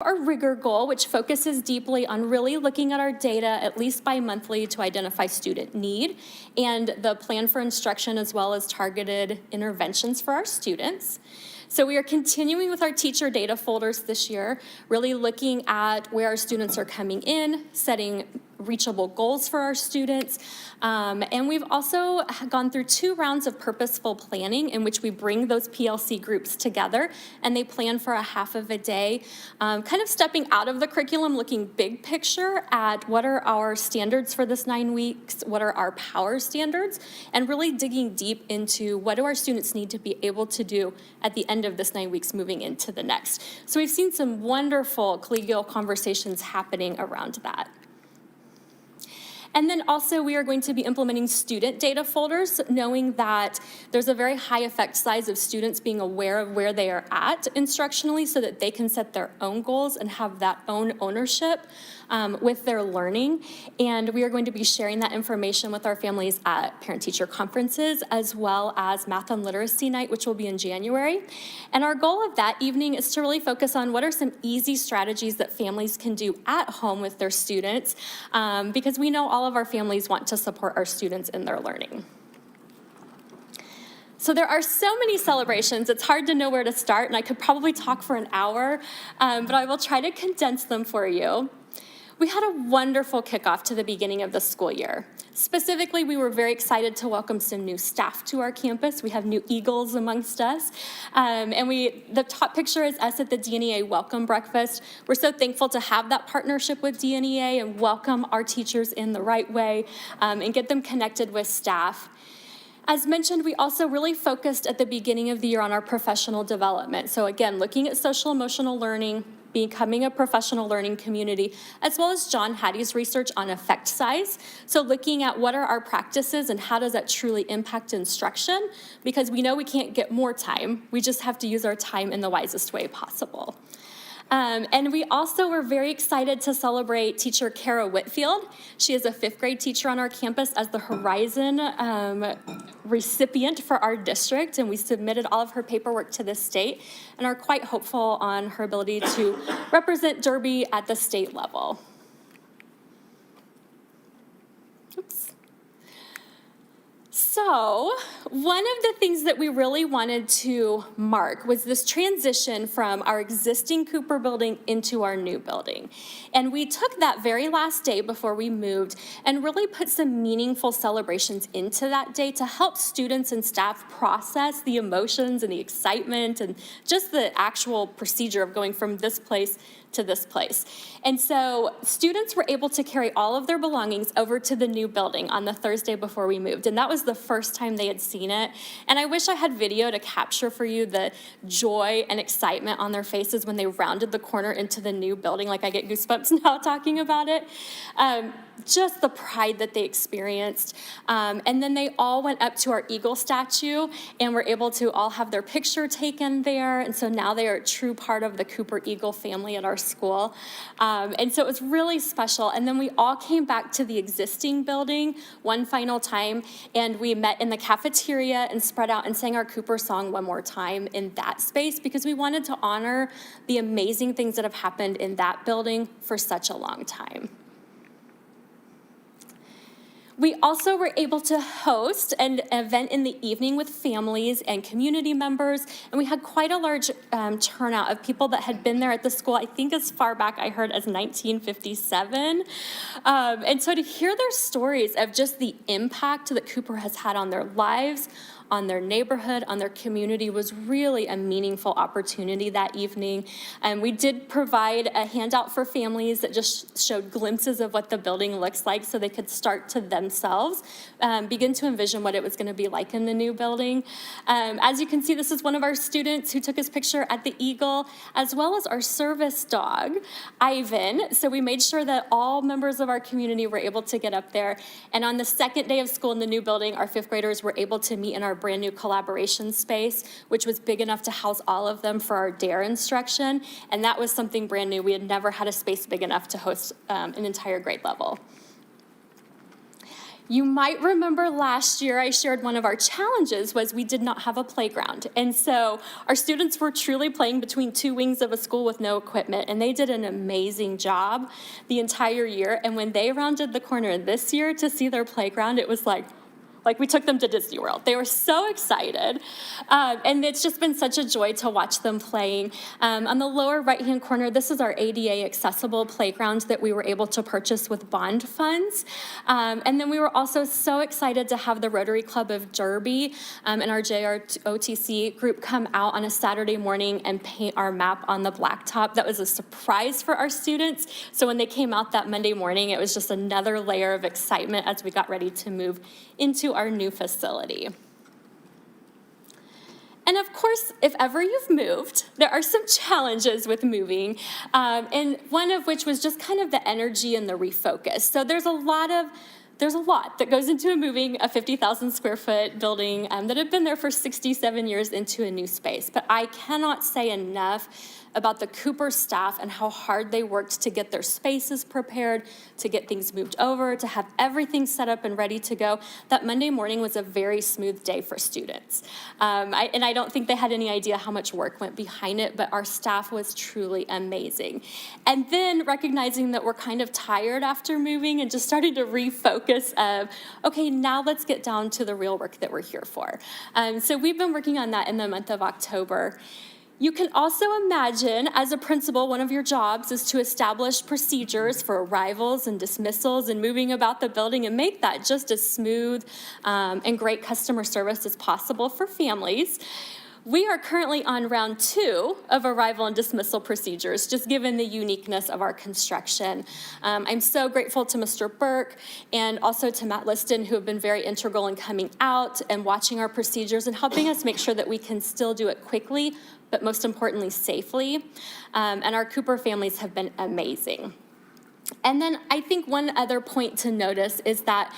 Our rigor goal, which focuses deeply on really looking at our data at least bi-monthly to identify student need and the plan for instruction as well as targeted interventions for our students. So we are continuing with our teacher data folders this year, really looking at where our students are coming in, setting reachable goals for our students. And we've also gone through 2 rounds of purposeful planning in which we bring those PLC groups together and they plan for a half of a day, kind of stepping out of the curriculum, looking big picture at what are our standards for this 9 weeks, what are our power standards, and really digging deep into what do our students need to be able to do at the end of this 9 weeks moving into the next. So we've seen some wonderful collegial conversations happening around that. And then also we are going to be implementing student data folders, knowing that there's a very high effect size of students being aware of where they are at instructionally so that they can set their own goals and have that own ownership with their learning. And we are going to be sharing that information with our families at parent-teacher conferences as well as Math and Literacy Night, which will be in January. And our goal of that evening is to really focus on what are some easy strategies that families can do at home with their students, because we know all of our families want to support our students in their learning. So there are so many celebrations, it's hard to know where to start, and I could probably talk for an hour, but I will try to condense them for you. We had a wonderful kickoff to the beginning of the school year. Specifically, we were very excited to welcome some new staff to our campus. We have new Eagles amongst us. And the top picture is us at the DNEA Welcome Breakfast. We're so thankful to have that partnership with DNEA and welcome our teachers in the right way and get them connected with staff. As mentioned, we also really focused at the beginning of the year on our professional development. So again, looking at social emotional learning, becoming a professional learning community, as well as John Hattie's research on effect size. So looking at what are our practices and how does that truly impact instruction, because we know we can't get more time. We just have to use our time in the wisest way possible. And we also were very excited to celebrate teacher Kara Whitfield. She is a 5th grade teacher on our campus as the Horizon recipient for our district, and we submitted all of her paperwork to the state and are quite hopeful on her ability to represent Derby at the state level. Oops. So one of the things that we really wanted to mark was this transition from our existing Cooper building into our new building. And we took that very last day before we moved and really put some meaningful celebrations into that day to help students and staff process the emotions and the excitement and just the actual procedure of going from this place to this place. And so students were able to carry all of their belongings over to the new building on the Thursday before we moved. And that was the first time they had seen it. And I wish I had video to capture for you the joy and excitement on their faces when they rounded the corner into the new building. Like, I get goosebumps now talking about it. Just the pride that they experienced. And then they all went up to our eagle statue and were able to all have their picture taken there. And so now they are a true part of the Cooper Eagle family at our school. And so it was really special. And then we all came back to the existing building one final time, and we met in the cafeteria and spread out and sang our Cooper song one more time in that space because we wanted to honor the amazing things that have happened in that building for such a long time. We also were able to host an event in the evening with families and community members, and we had quite a large turnout of people that had been there at the school, I think as far back I heard as 1957. And so to hear their stories of just the impact that Cooper has had on their lives, on their neighborhood, on their community was really a meaningful opportunity that evening. And we did provide a handout for families that just showed glimpses of what the building looks like so they could start to themselves begin to envision what it was going to be like in the new building. As you can see, this is one of our students who took his picture at the Eagle, as well as our service dog, Ivan. So we made sure that all members of our community were able to get up there. And on the second day of school in the new building, our 5th graders were able to meet in our brand new collaboration space, which was big enough to house all of them for our DARE instruction. And that was something brand new. We had never had a space big enough to host an entire grade level. You might remember last year I shared one of our challenges was we did not have a playground. And so our students were truly playing between two wings of a school with no equipment, and they did an amazing job the entire year. And when they rounded the corner this year to see their playground, it was like we took them to Disney World. They were so excited. And it's just been such a joy to watch them playing. On the lower right-hand corner, this is our ADA accessible playground that we were able to purchase with bond funds. And then we were also so excited to have the Rotary Club of Derby and our JROTC group come out on a Saturday morning and paint our map on the blacktop. That was a surprise for our students. So when they came out that Monday morning, it was just another layer of excitement as we got ready to move into our new facility. And of course, if ever you've moved, there are some challenges with moving, and one of which was just kind of the energy and the refocus. So there's a lot that goes into moving a 50,000 square foot building that had been there for 67 years into a new space. But I cannot say enough about the Cooper staff and how hard they worked to get their spaces prepared, to get things moved over, to have everything set up and ready to go. That Monday morning was a very smooth day for students. And I don't think they had any idea how much work went behind it, but our staff was truly amazing. And then recognizing that we're kind of tired after moving and just starting to refocus of, okay, now let's get down to the real work that we're here for. So we've been working on that in the month of October. You can also imagine, as a principal, one of your jobs is to establish procedures for arrivals and dismissals and moving about the building and make that just as smooth and great customer service as possible for families. We are currently on round 2 of arrival and dismissal procedures, just given the uniqueness of our construction. I'm so grateful to Mr. Burke and also to Matt Liston, who have been very integral in coming out and watching our procedures and helping us make sure that we can still do it quickly, but most importantly, safely. And our Cooper families have been amazing. And then I think one other point to notice is that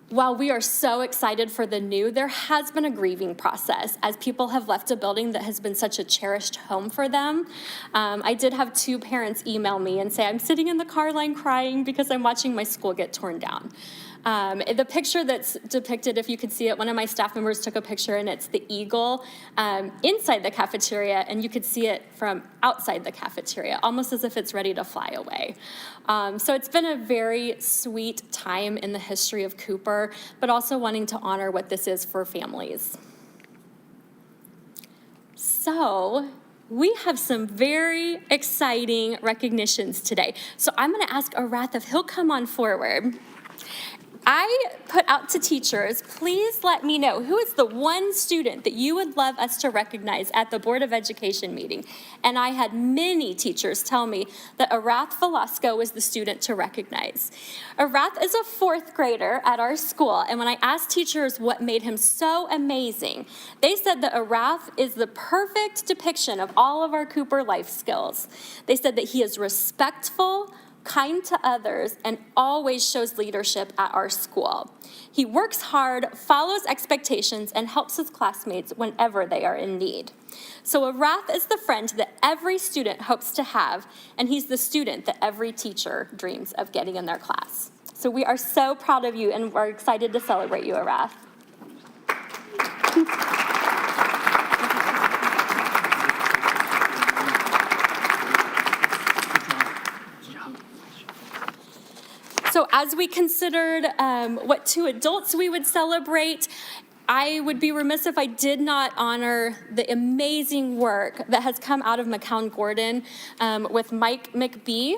while we are so excited for the new, there has been a grieving process as people have left a building that has been such a cherished home for them. I did have 2 parents email me and say, I'm sitting in the car line crying because I'm watching my school get torn down. The picture that's depicted, if you could see it, one of my staff members took a picture, and it's the eagle inside the cafeteria, and you could see it from outside the cafeteria, almost as if it's ready to fly away. So it's been a very sweet time in the history of Cooper, but also wanting to honor what this is for families. So we have some very exciting recognitions today. So I'm going to ask Arath if he'll come on forward. I put out to teachers, please let me know who is the one student that you would love us to recognize at the Board of Education meeting. And I had many teachers tell me that Arath Velasco was the student to recognize. Arath is a 4th grader at our school, and when I asked teachers what made him so amazing, they said that Arath is the perfect depiction of all of our Cooper life skills. They said that he is respectful, kind to others, and always shows leadership at our school. He works hard, follows expectations, and helps his classmates whenever they are in need. So Arath is the friend that every student hopes to have, and he's the student that every teacher dreams of getting in their class. So we are so proud of you, and we're excited to celebrate you, Arath. So as we considered what 2 adults we would celebrate, I would be remiss if I did not honor the amazing work that has come out of McCown Gordon with Mike McBee,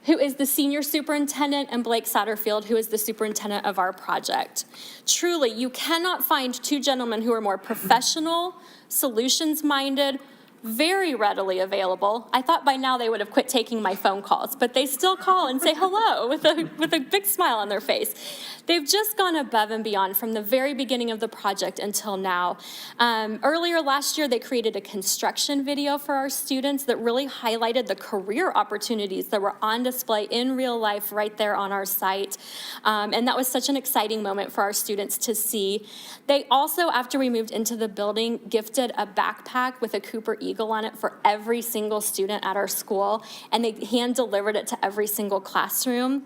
who is the senior superintendent, and Blake Satterfield, who is the superintendent of our project. Truly, you cannot find 2 gentlemen who are more professional, solutions-minded, very readily available. I thought by now they would have quit taking my phone calls, but they still call and say hello with a big smile on their face. They've just gone above and beyond from the very beginning of the project until now. Earlier last year, they created a construction video for our students that really highlighted the career opportunities that were on display in real life right there on our site. And that was such an exciting moment for our students to see. They also, after we moved into the building, gifted a backpack with a Cooper eagle on it for every single student at our school, and they hand-delivered it to every single classroom.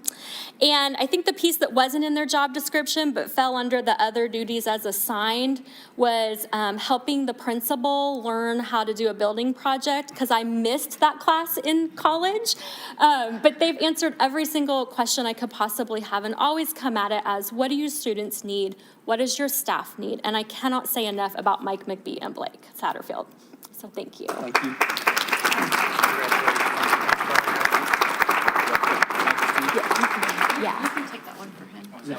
And I think the piece that wasn't in their job description but fell under the other duties as assigned was helping the principal learn how to do a building project, because I missed that class in college. But they've answered every single question I could possibly have and always come at it as, what do your students need? What does your staff need? And I cannot say enough about Mike McBee and Blake Satterfield. So thank you. Thank you. Yeah. You can take that one for him. No.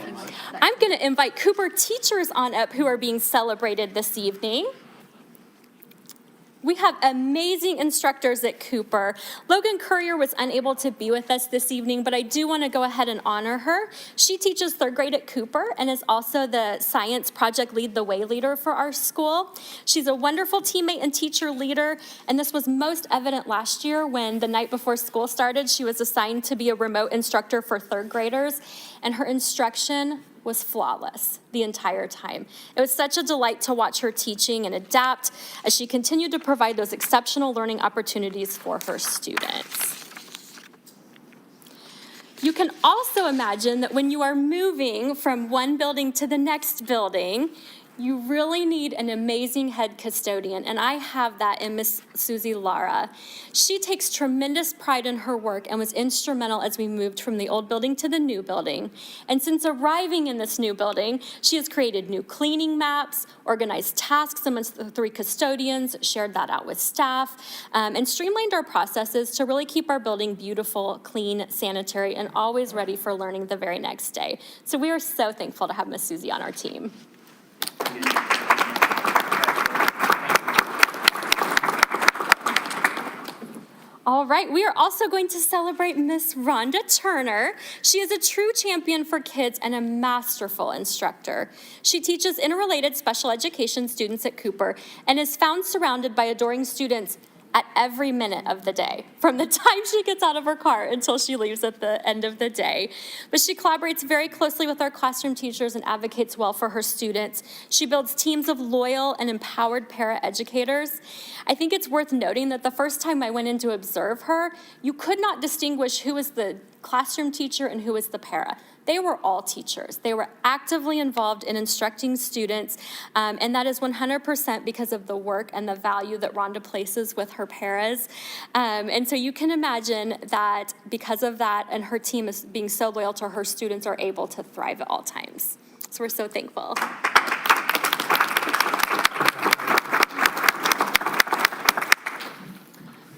I'm going to invite Cooper teachers on up who are being celebrated this evening. We have amazing instructors at Cooper. Logan Courier was unable to be with us this evening, but I do want to go ahead and honor her. She teaches third grade at Cooper and is also the science project Lead the Way leader for our school. She's a wonderful teammate and teacher leader, and this was most evident last year when the night before school started, she was assigned to be a remote instructor for third graders, and her instruction was flawless the entire time. It was such a delight to watch her teaching and adapt as she continued to provide those exceptional learning opportunities for her students. You can also imagine that when you are moving from one building to the next building, you really need an amazing head custodian, and I have that in Miss Susie Lara. She takes tremendous pride in her work and was instrumental as we moved from the old building to the new building. And since arriving in this new building, she has created new cleaning maps, organized tasks amongst the 3 custodians, shared that out with staff, and streamlined our processes to really keep our building beautiful, clean, sanitary, and always ready for learning the very next day. So we are so thankful to have Miss Susie on our team. All right, we are also going to celebrate Miss Rhonda Turner. She is a true champion for kids and a masterful instructor. She teaches interrelated special education students at Cooper and is found surrounded by adoring students at every minute of the day, from the time she gets out of her car until she leaves at the end of the day. But she collaborates very closely with our classroom teachers and advocates well for her students. She builds teams of loyal and empowered para-educators. I think it's worth noting that the first time I went in to observe her, you could not distinguish who was the classroom teacher and who was the para. They were all teachers. They were actively involved in instructing students, and that is 100% because of the work and the value that Rhonda places with her paras. And so you can imagine that because of that and her team is being so loyal to her students are able to thrive at all times. So we're so thankful.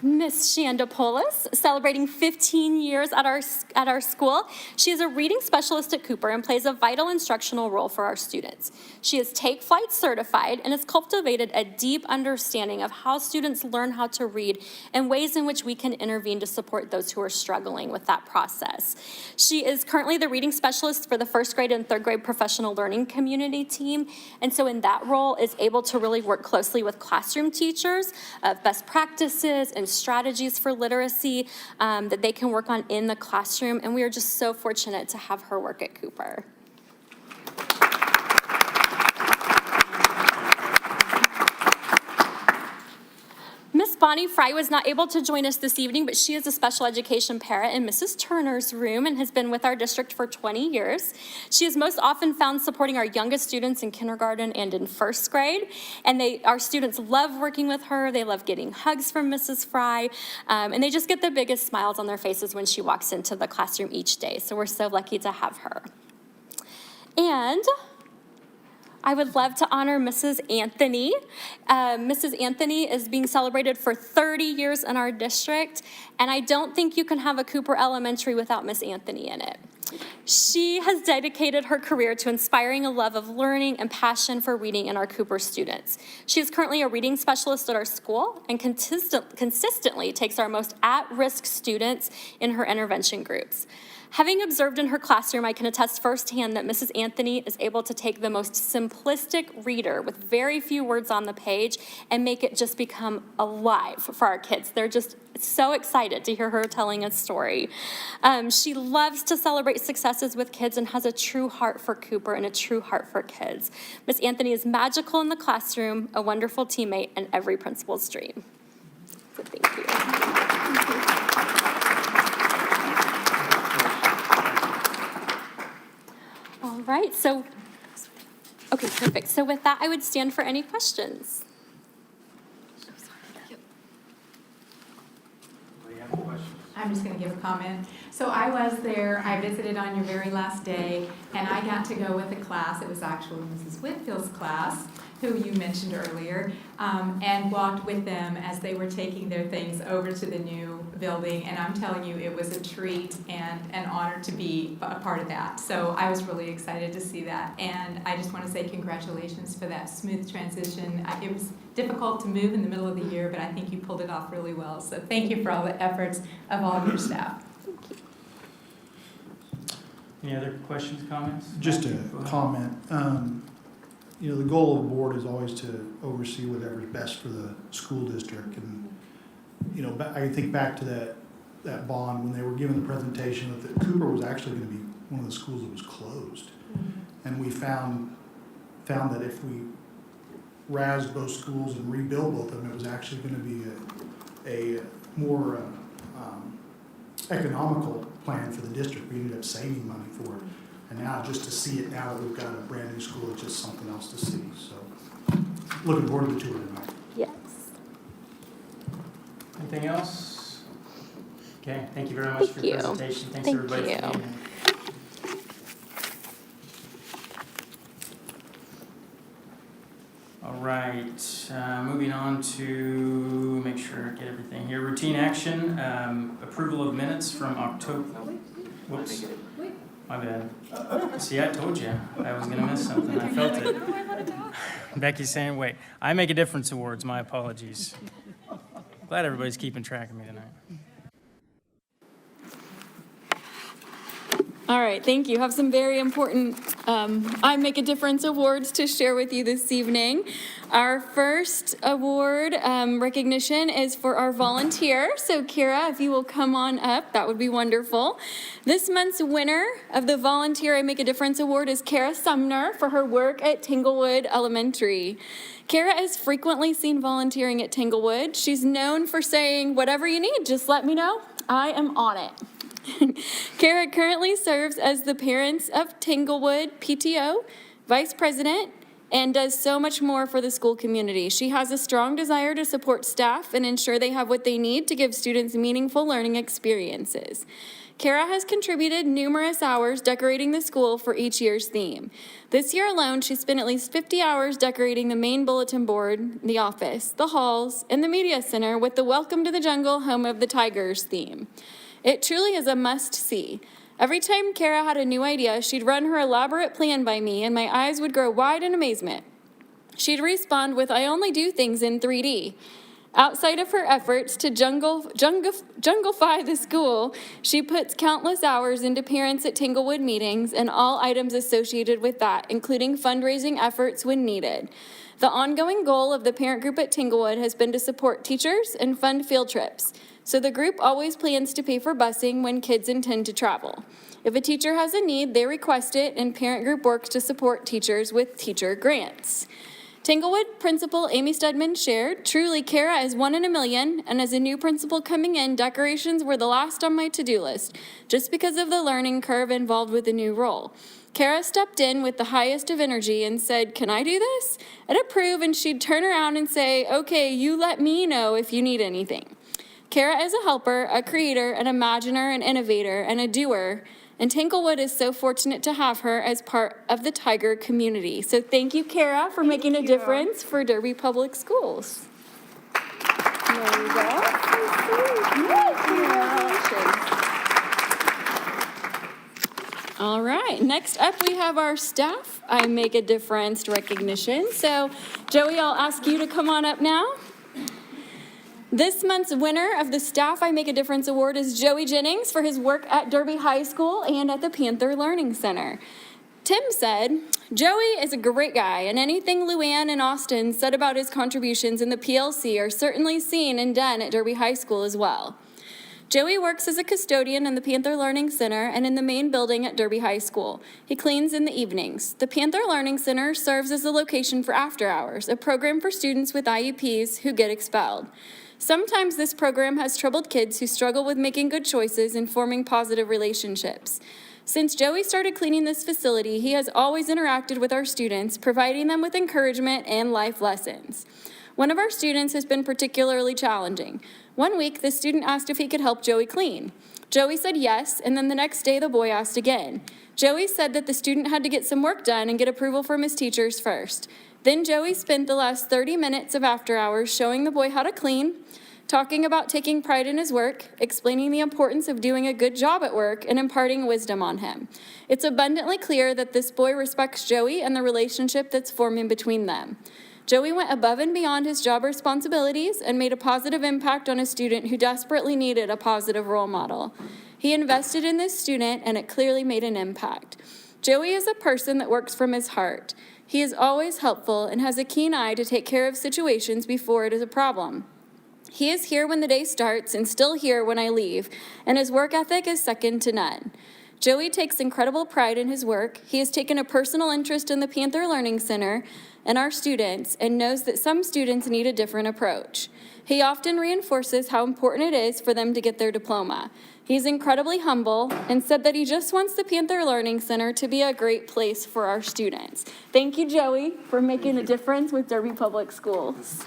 Miss Shandopoulos, celebrating 15 years at our school. She is a reading specialist at Cooper and plays a vital instructional role for our students. She is Take Flight certified and has cultivated a deep understanding of how students learn how to read and ways in which we can intervene to support those who are struggling with that process. She is currently the reading specialist for the first grade and third grade professional learning community team, and so in that role is able to really work closely with classroom teachers of best practices and strategies for literacy that they can work on in the classroom, and we are just so fortunate to have her work at Cooper. Miss Bonnie Fry was not able to join us this evening, but she is a special education para in Mrs. Turner's room and has been with our district for 20 years. She is most often found supporting our youngest students in kindergarten and in first grade, and our students love working with her. They love getting hugs from Mrs. Fry, and they just get the biggest smiles on their faces when she walks into the classroom each day, so we're so lucky to have her. And I would love to honor Mrs. Anthony. Mrs. Anthony is being celebrated for 30 years in our district, and I don't think you can have a Cooper Elementary without Miss Anthony in it. She has dedicated her career to inspiring a love of learning and passion for reading in our Cooper students. She is currently a reading specialist at our school and consistently takes our most at-risk students in her intervention groups. Having observed in her classroom, I can attest firsthand that Mrs. Anthony is able to take the most simplistic reader with very few words on the page and make it just become alive for our kids. They're just so excited to hear her telling a story. She loves to celebrate successes with kids and has a true heart for Cooper and a true heart for kids. Miss Anthony is magical in the classroom, a wonderful teammate, and every principal's dream. So thank you. All right, so, okay, perfect. So with that, I would stand for any questions. I'm just going to give a comment. So I was there, I visited on your very last day, and I got to go with a class. It was actually Mrs. Whitfield's class, who you mentioned earlier, and walked with them as they were taking their things over to the new building. And I'm telling you, it was a treat and an honor to be a part of that. So I was really excited to see that. And I just want to say congratulations for that smooth transition. It was difficult to move in the middle of the year, but I think you pulled it off really well. So thank you for all the efforts of all of your staff. Any other questions, comments? Just a comment. You know, the goal of the board is always to oversee whatever's best for the school district. And, you know, I think back to that bond when they were given the presentation that Cooper was actually going to be one of the schools that was closed. And we found that if we razzed both schools and rebuilt both of them, it was actually going to be a more economical plan for the district. We ended up saving money for it. And now just to see it now that we've got a brand new school, it's just something else to see. So looking forward to the tour tonight. Yes. Anything else? Okay, thank you very much for your presentation. Thanks everybody for being here. All right, moving on to make sure I get everything here. Routine action, approval of minutes from October. Whoops, my bad. See, I told you I was going to miss something. I felt it. Becky's saying, wait, I make a difference awards. My apologies. Glad everybody's keeping track of me tonight. All right, thank you. Have some very important I Make a Difference awards to share with you this evening. Our first award recognition is for our volunteer. So Kira, if you will come on up, that would be wonderful. This month's winner of the Volunteer I Make a Difference award is Kara Sumner for her work at Tanglewood Elementary. Kara is frequently seen volunteering at Tanglewood. She's known for saying, whatever you need, just let me know. I am on it. Kara currently serves as the Parents of Tanglewood PTO Vice President and does so much more for the school community. She has a strong desire to support staff and ensure they have what they need to give students meaningful learning experiences. Kara has contributed numerous hours decorating the school for each year's theme. This year alone, she spent at least 50 hours decorating the main bulletin board, the office, the halls, and the media center with the Welcome to the Jungle, Home of the Tigers theme. It truly is a must-see. Every time Kara had a new idea, she'd run her elaborate plan by me, and my eyes would grow wide in amazement. She'd respond with, I only do things in 3D. Outside of her efforts to junglify the school, she puts countless hours into Parents at Tanglewood meetings and all items associated with that, including fundraising efforts when needed. The ongoing goal of the parent group at Tanglewood has been to support teachers and fund field trips. So the group always plans to pay for busing when kids intend to travel. If a teacher has a need, they request it, and parent group works to support teachers with teacher grants. Tanglewood Principal Amy Stedman shared, truly Kara is 1 in a million, and as a new principal coming in, decorations were the last on my to-do list, just because of the learning curve involved with the new role. Kara stepped in with the highest of energy and said, can I do this? I'd approve, and she'd turn around and say, okay, you let me know if you need anything. Kara is a helper, a creator, an imaginer, an innovator, and a doer, and Tanglewood is so fortunate to have her as part of the Tiger community. So thank you, Kara, for making a difference for Derby Public Schools. There you go. All right, next up we have our staff I Make a Difference recognition. So Joey, I'll ask you to come on up now. This month's winner of the Staff I Make a Difference Award is Joey Jennings for his work at Derby High School and at the Panther Learning Center. Tim said, Joey is a great guy, and anything Luann and Austin said about his contributions in the PLC are certainly seen and done at Derby High School as well. Joey works as a custodian in the Panther Learning Center and in the main building at Derby High School. He cleans in the evenings. The Panther Learning Center serves as a location for After Hours, a program for students with IEPs who get expelled. Sometimes this program has troubled kids who struggle with making good choices and forming positive relationships. Since Joey started cleaning this facility, he has always interacted with our students, providing them with encouragement and life lessons. One of our students has been particularly challenging. One week, the student asked if he could help Joey clean. Joey said yes, and then the next day the boy asked again. Joey said that the student had to get some work done and get approval from his teachers first. Then Joey spent the last 30 minutes of after hours showing the boy how to clean, talking about taking pride in his work, explaining the importance of doing a good job at work, and imparting wisdom on him. It's abundantly clear that this boy respects Joey and the relationship that's forming between them. Joey went above and beyond his job responsibilities and made a positive impact on a student who desperately needed a positive role model. He invested in this student, and it clearly made an impact. Joey is a person that works from his heart. He is always helpful and has a keen eye to take care of situations before it is a problem. He is here when the day starts and still here when I leave, and his work ethic is second to none. Joey takes incredible pride in his work. He has taken a personal interest in the Panther Learning Center and our students, and knows that some students need a different approach. He often reinforces how important it is for them to get their diploma. He's incredibly humble and said that he just wants the Panther Learning Center to be a great place for our students. Thank you, Joey, for making a difference with Derby Public Schools.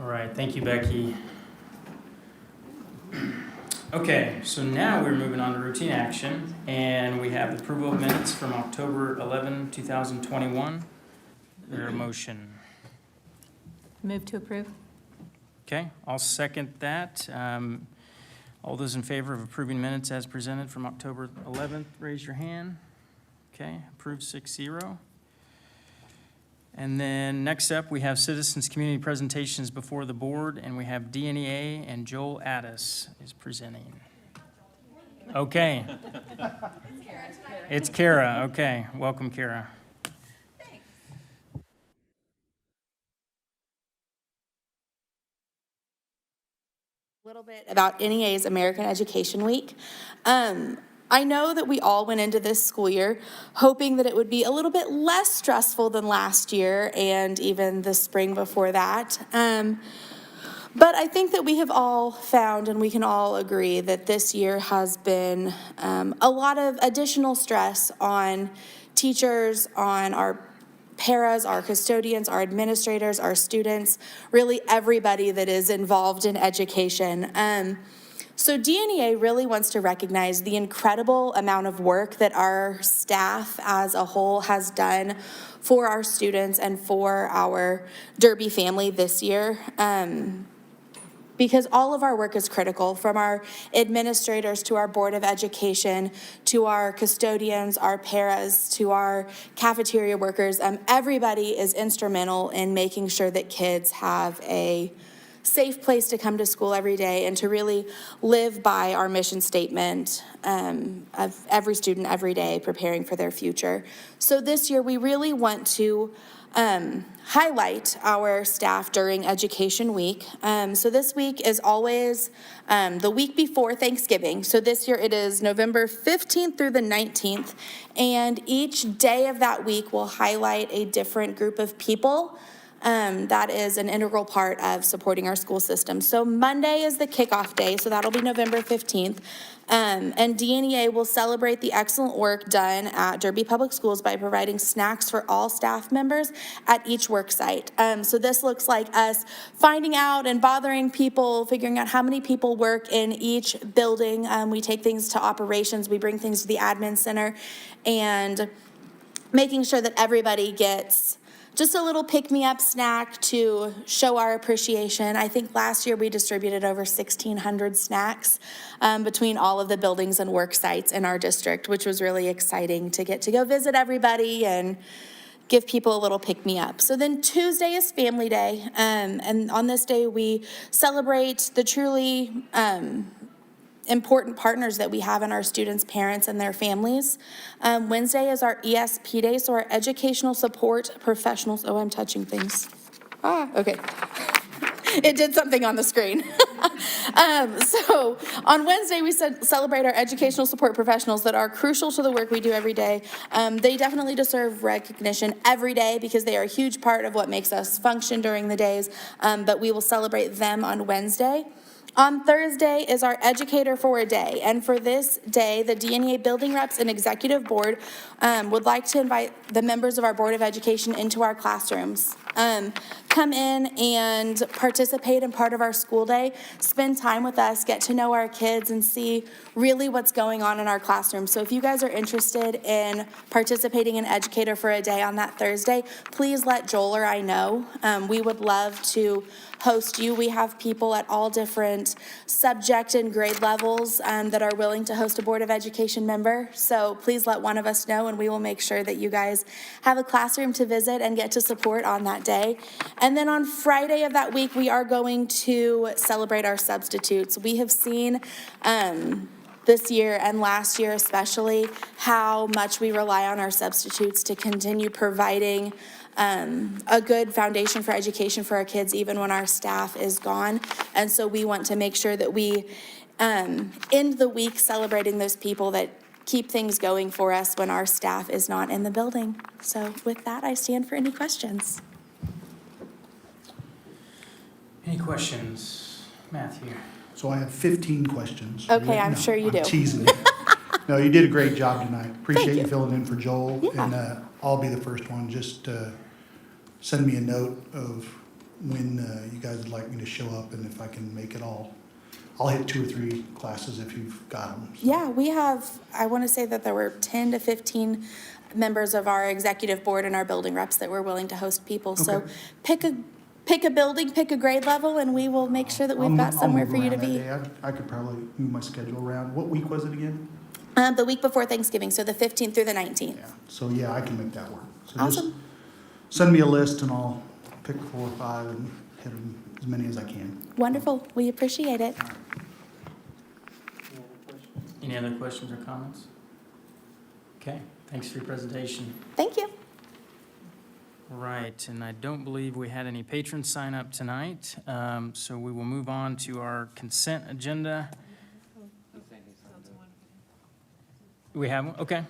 All right, thank you, Becky. Okay, so now we're moving on to routine action, and we have the approval of minutes from October 11, 2021. There a motion? Move to approve. Okay, I'll second that. All those in favor of approving minutes as presented from October 11th, raise your hand. Okay, approved 6-0. And then next up, we have citizens' community presentations before the board, and we have DNEA and Joel Addis is presenting. Okay. It's Kara. Okay, welcome, Kara. A little bit about NEA's American Education Week. I know that we all went into this school year hoping that it would be a little bit less stressful than last year and even the spring before that. But I think that we have all found, and we can all agree, that this year has been a lot of additional stress on teachers, on our paras, our custodians, our administrators, our students, really everybody that is involved in education. So DNEA really wants to recognize the incredible amount of work that our staff as a whole has done for our students and for our Derby family this year. Because all of our work is critical, from our administrators to our Board of Education, to our custodians, our paras, to our cafeteria workers. Everybody is instrumental in making sure that kids have a safe place to come to school every day and to really live by our mission statement of every student every day preparing for their future. So this year we really want to highlight our staff during Education Week. So this week is always the week before Thanksgiving. So this year it is November 15th through the 19th, and each day of that week will highlight a different group of people that is an integral part of supporting our school system. So Monday is the kickoff day, so that'll be November 15th. And DNEA will celebrate the excellent work done at Derby Public Schools by providing snacks for all staff members at each work site. So this looks like us finding out and bothering people, figuring out how many people work in each building. We take things to operations, we bring things to the admin center, and making sure that everybody gets just a little pick-me-up snack to show our appreciation. I think last year we distributed over 1,600 snacks between all of the buildings and work sites in our district, which was really exciting to get to go visit everybody and give people a little pick-me-up. So then Tuesday is Family Day, and on this day we celebrate the truly important partners that we have in our students' parents and their families. Wednesday is our ESP Day, so our Educational Support Professionals. Oh, I'm touching things. Okay. It did something on the screen. So on Wednesday, we celebrate our educational support professionals that are crucial to the work we do every day. They definitely deserve recognition every day because they are a huge part of what makes us function during the days, but we will celebrate them on Wednesday. On Thursday is our Educator for a Day, and for this day, the DNEA Building Reps and Executive Board would like to invite the members of our Board of Education into our classrooms. Come in and participate in part of our school day, spend time with us, get to know our kids, and see really what's going on in our classroom. So if you guys are interested in participating in Educator for a Day on that Thursday, please let Joel or I know. We would love to host you. We have people at all different subject and grade levels that are willing to host a Board of Education member. So please let one of us know, and we will make sure that you guys have a classroom to visit and get to support on that day. And then on Friday of that week, we are going to celebrate our substitutes. We have seen this year and last year especially how much we rely on our substitutes to continue providing a good foundation for education for our kids even when our staff is gone. And so we want to make sure that we end the week celebrating those people that keep things going for us when our staff is not in the building. So with that, I stand for any questions. Any questions? Matthew? So I have 15 questions. Okay, I'm No, sure you do. I'm teasing you. No, you did a great job tonight. Appreciate you you. filling in for Joel. Yeah. And I'll be the first one. Just send me a note of when you guys would like me to show up, and if I can make it all. I'll hit 2 or 3 classes if you've got them. So. Yeah, we have, I want to say that there were 10 to 15 members of our executive board and our building reps that were willing to host people. So Okay. pick a building, pick a grade level, and we will make sure that we've got somewhere for you to be. I could probably move my schedule around. What week was it again? The week before Thanksgiving, so the 15th through the 19th. Yeah. So yeah, I can make that work. So Awesome. Just send me a list and I'll pick 4 or 5 and hit them as many as I can. Wonderful. We appreciate it. Any other questions or comments? Okay, thanks for your presentation. Thank you. Right, and I don't believe we had any patrons sign up tonight, so we will move on to our consent agenda. We have one? Okay.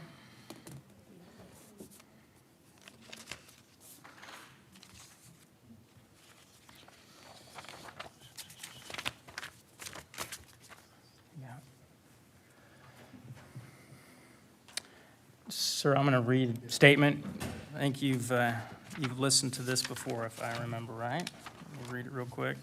Yeah. Sir, I'm going to read a statement. I think you've listened to this before, if I remember right. Let me read it real quick.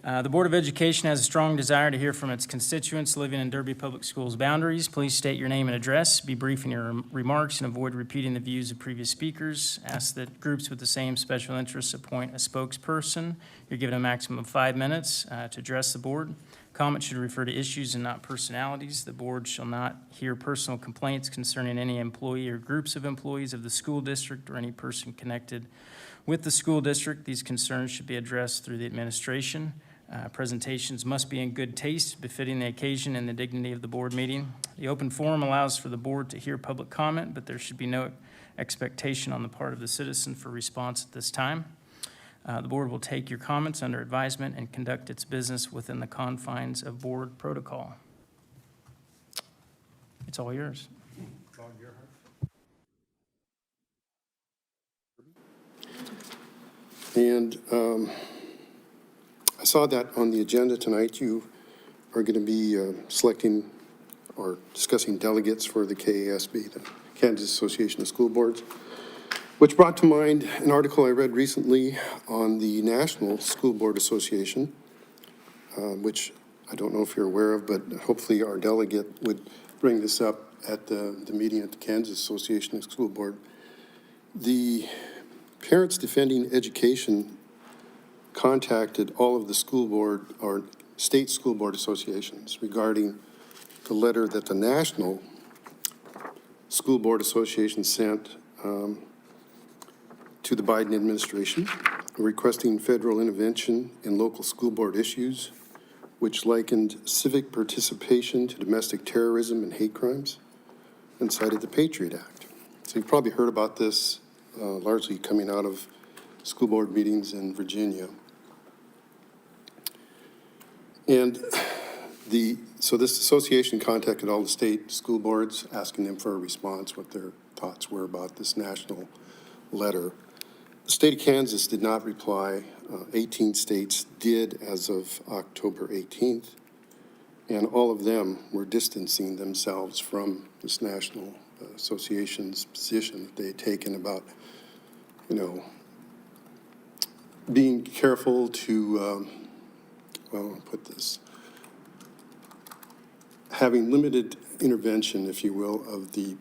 The Board of Education has a strong desire to hear from its constituents living in Derby Public Schools boundaries. Please state your name and address, be brief in your remarks, and avoid repeating the views of previous speakers. Ask that groups with the same special interests appoint a spokesperson. You're given a maximum of 5 minutes to address the board. Comments should refer to issues and not personalities. The board shall not hear personal complaints concerning any employee or groups of employees of the school district or any person connected with the school district. These concerns should be addressed through the administration. Presentations must be in good taste, befitting the occasion and the dignity of the board meeting. The open forum allows for the board to hear public comment, but there should be no expectation on the part of the citizen for response at this time. The board will take your comments under advisement and conduct its business within the confines of board protocol. It's all yours. And I saw that on the agenda tonight, you are going to be selecting or discussing delegates for the KASB, the Kansas Association of School Boards, which brought to mind an article I read recently on the National School Board Association, which I don't know if you're aware of, but hopefully our delegate would bring this up at the meeting at the Kansas Association of School Board. The Parents Defending Education contacted all of the school board or state school board associations regarding the letter that the National School Board Association sent to the Biden administration requesting federal intervention in local school board issues, which likened civic participation to domestic terrorism and hate crimes, and cited the Patriot Act. So you've probably heard about this largely coming out of school board meetings in Virginia. And so this association contacted all the state school boards, asking them for a response, what their thoughts were about this national letter. The state of Kansas did not reply. 18 states did as of October 18th. And all of them were distancing themselves from this national association's position that they had taken about, being careful to, I'll put this, having limited intervention, if you will, of the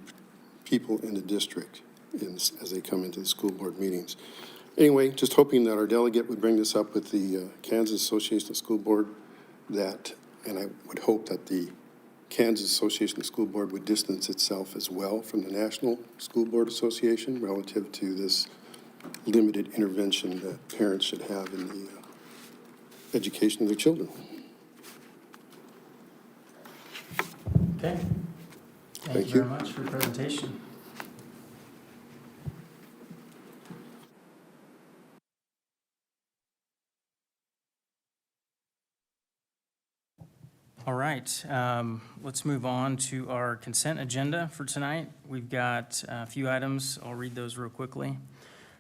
people in the district as they come into the school board meetings. Anyway, just hoping that our delegate would bring this up with the Kansas Association of School Board, and I would hope that the Kansas Association of School Board would distance itself as well from the National School Board Association relative to this limited intervention that parents should have in the education of their children. Okay. Thank you very much for your presentation. All right, let's move on to our consent agenda for tonight. We've got a few items. I'll read those real quickly.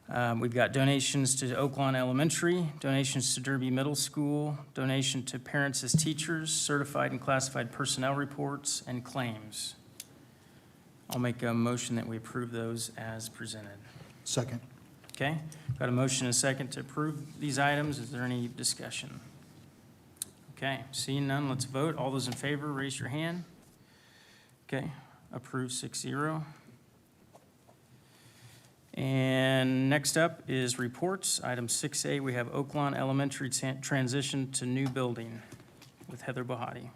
We've got donations to Oaklawn Elementary, donations to Derby Middle School, donation to parents as teachers, certified and classified personnel reports, and claims. I'll make a motion that we approve those as presented. Second. Okay, got a motion and a second to approve these items. Is there any discussion? Okay, seeing none, let's vote. All those in favor, raise your hand. Okay, approved 6-0. And next up is reports. Item 6A, we have Oaklawn Elementary transition to new building with Heather Bahati.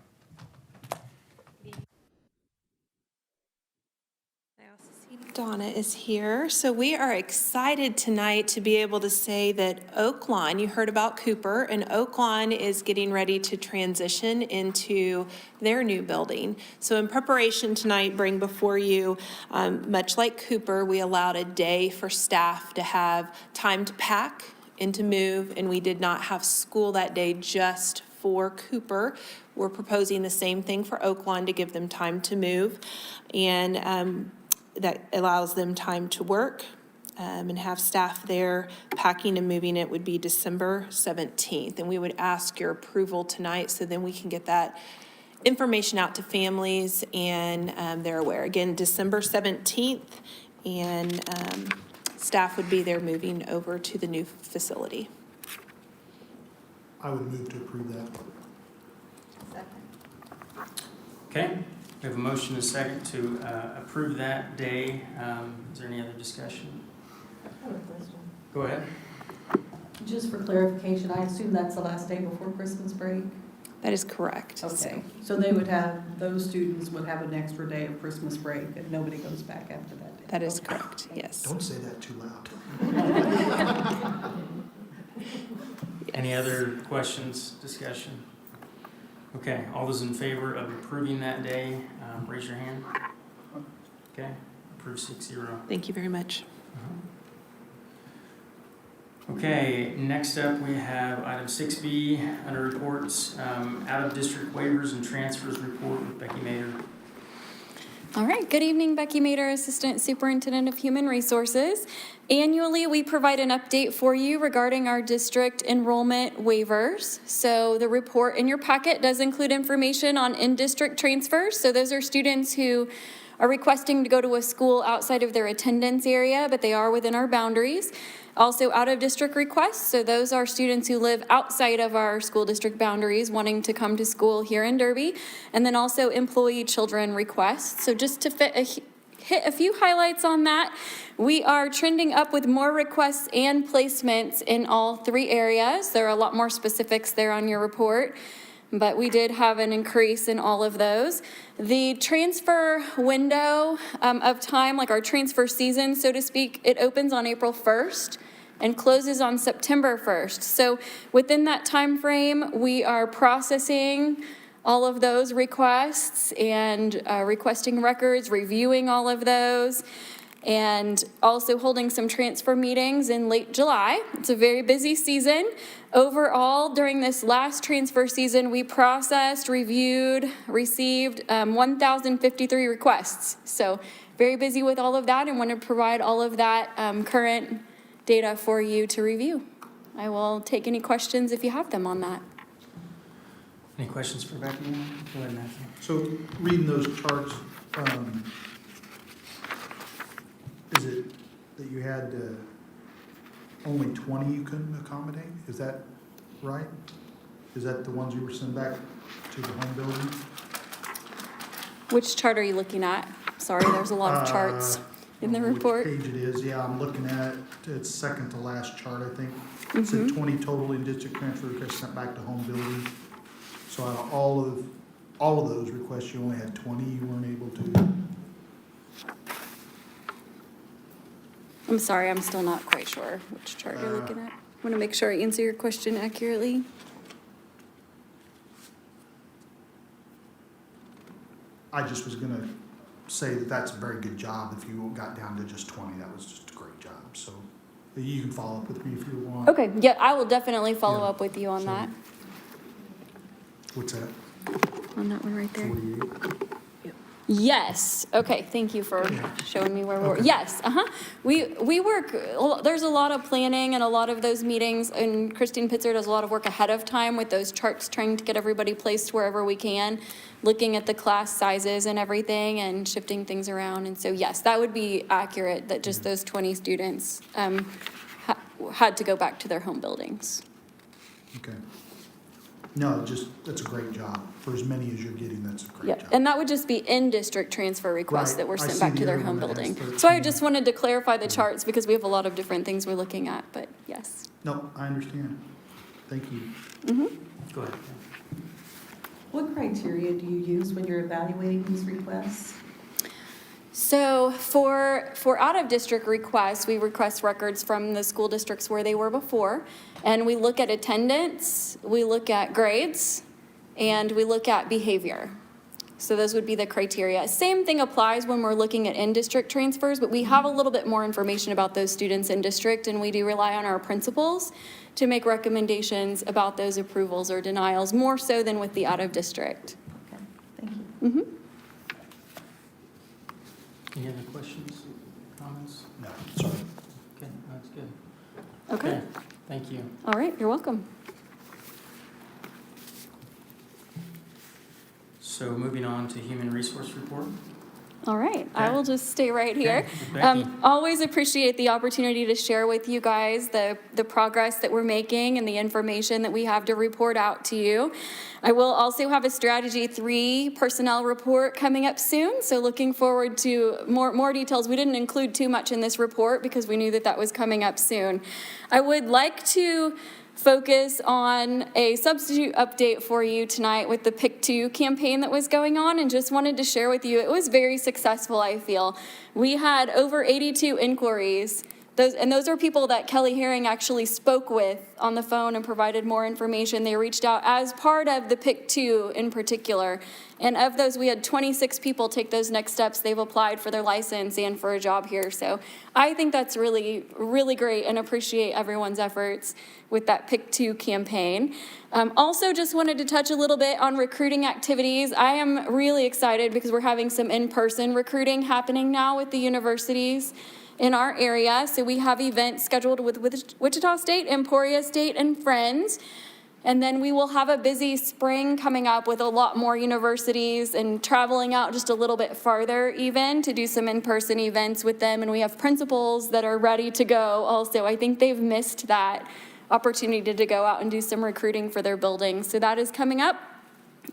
Donna is here. So we are excited tonight to be able to say that Oaklawn, you heard about Cooper, and Oaklawn is getting ready to transition into their new building. So in preparation tonight, bring before you, much like Cooper, we allowed a day for staff to have time to pack and to move, and we did not have school that day just for Cooper. We're proposing the same thing for Oaklawn to give them time to move. And that allows them time to work and have staff there. Packing and moving it would be December 17th. And we would ask your approval tonight so then we can get that information out to families and they're aware. Again, December 17th, and staff would be there moving over to the new facility. I would move to approve that. Okay, we have a motion and a second to approve that day. Is there any other discussion? I have a question. Go ahead. Just for clarification, I assume that's the last day before Christmas break? That is correct. Okay, so they would have, those students would have an extra day of Christmas break and nobody goes back after that day? That is Okay. correct, yes. Don't say that too loud. Any other questions, discussion? Okay, all those in favor of approving that day, raise your hand. Okay, approved 6-0. Thank you very much. Okay, next up we have item 6B under reports, out-of-district waivers and transfers report with Becky Mayer. All right, good evening, Becky Mayer, Assistant Superintendent of Human Resources. Annually, we provide an update for you regarding our district enrollment waivers. So the report in your packet does include information on in-district transfers. So those are students who are requesting to go to a school outside of their attendance area, but they are within our boundaries. Also out-of-district requests, so those are students who live outside of our school district boundaries wanting to come to school here in Derby. And then also employee children requests. So just to hit a few highlights on that, we are trending up with more requests and placements in all three areas. There are a lot more specifics there on your report, but we did have an increase in all of those. The transfer window of time, like our transfer season, so to speak, it opens on April 1st and closes on September 1st. So within that time frame, we are processing all of those requests and requesting records, reviewing all of those. and also holding some transfer meetings in late July. It's a very busy season. Overall, during this last transfer season, we processed, reviewed, received 1,053 requests. So very busy with all of that and want to provide all of that current data for you to review. I will take any questions if you have them on that. Any questions for Becky? Go ahead, Matthew. So reading those charts, is it that you had only 20 you couldn't accommodate? Is that right? Is that the ones you were sent back to the home building? Which chart are you looking at? Sorry, there's a lot of charts in the I don't know report. Which page it is, yeah, I'm looking at, it's second to last chart, I think. It said 20 total in-district transfer requests sent back to home building. So out of all of those requests, you only had 20 you weren't able to. I'm sorry, I'm still not quite sure which chart you're looking at. I want to make sure I answer your question accurately. I just was gonna say that that's a very good job. If you got down to just 20, that was just a great job. So you can follow up with me if you want. Okay, yeah, I will definitely follow Yeah. up with you on So- that. What's that? On that one right there. 48? Yes, okay, thank you for showing me where we were. Okay. Yes, we work, there's a lot of planning and a lot of those meetings, and Christine Pitzer does a lot of work ahead of time with those charts, trying to get everybody placed wherever we can, looking at the class sizes and everything and shifting things around. And so, yes, that would be accurate, that just those 20 students had to go back to their home buildings. Okay. No, that's a great job. For as many as you're getting, that's a great Yeah, job. and that would just be in-district transfer requests Right. that were I sent see back to the their other home one that has building. So I 13. just wanted to clarify the charts because we have a lot of different things we're looking at, but yes. No, I understand. Thank you. Go ahead. What criteria do you use when you're evaluating these requests? So for out-of-district requests, we request records from the school districts where they were before, and we look at attendance, we look at grades, and we look at behavior. So those would be the criteria. Same thing applies when we're looking at in-district transfers, but we have a little bit more information about those students in district, and we do rely on our principals to make recommendations about those approvals or denials, more so than with the out-of-district. Okay, thank you. Any other questions, comments? No, sorry. Okay, that's good. Okay, Thank you. all right, you're welcome. So moving on to human resource report. All right, I Okay. will just stay right here. Okay, Becky. Always appreciate the opportunity to share with you guys the progress that we're making and the information that we have to report out to you. I will also have a Strategy 3 personnel report coming up soon, so looking forward to more details. We didn't include too much in this report because we knew that was coming up soon. I would like to focus on a substitute update for you tonight with the Pick 2 campaign that was going on, and just wanted to share with you, it was very successful, I feel. We had over 82 inquiries. Those are people that Kelly Herring actually spoke with on the phone and provided more information. They reached out as part of the Pick 2 in particular. And of those, we had 26 people take those next steps. They've applied for their license and for a job here. So I think that's really, really great, and appreciate everyone's efforts with that Pick 2 campaign. Also just wanted to touch a little bit on recruiting activities. I am really excited because we're having some in-person recruiting happening now with the universities in our area. So we have events scheduled with Wichita State, Emporia State, and Friends. And then we will have a busy spring coming up with a lot more universities and traveling out just a little bit farther even to do some in-person events with them. And we have principals that are ready to go also. I think they've missed that opportunity to go out and do some recruiting for their buildings. So that is coming up.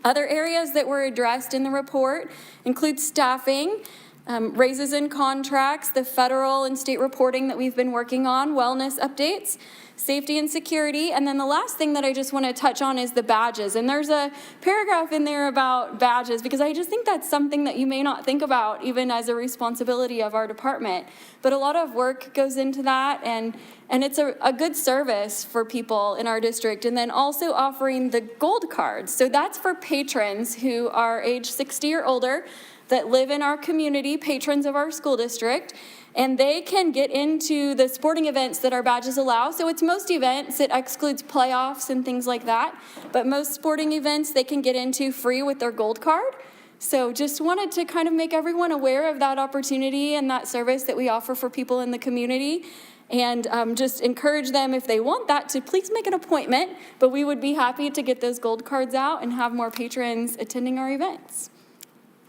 Other areas that were addressed in the report include staffing, raises in contracts, the federal and state reporting that we've been working on, wellness updates, safety and security, and then the last thing that I just want to touch on is the badges. And there's a paragraph in there about badges because I just think that's something that you may not think about even as a responsibility of our department. But a lot of work goes into that, and it's a good service for people in our district. And then also offering the gold cards. So that's for patrons who are age 60 or older that live in our community, patrons of our school district. And they can get into the sporting events that our badges allow. So it's most events. It excludes playoffs and things like that. But most sporting events they can get into free with their gold card. So just wanted to kind of make everyone aware of that opportunity and that service that we offer for people in the community. And just encourage them, if they want that, to please make an appointment. But we would be happy to get those gold cards out and have more patrons attending our events.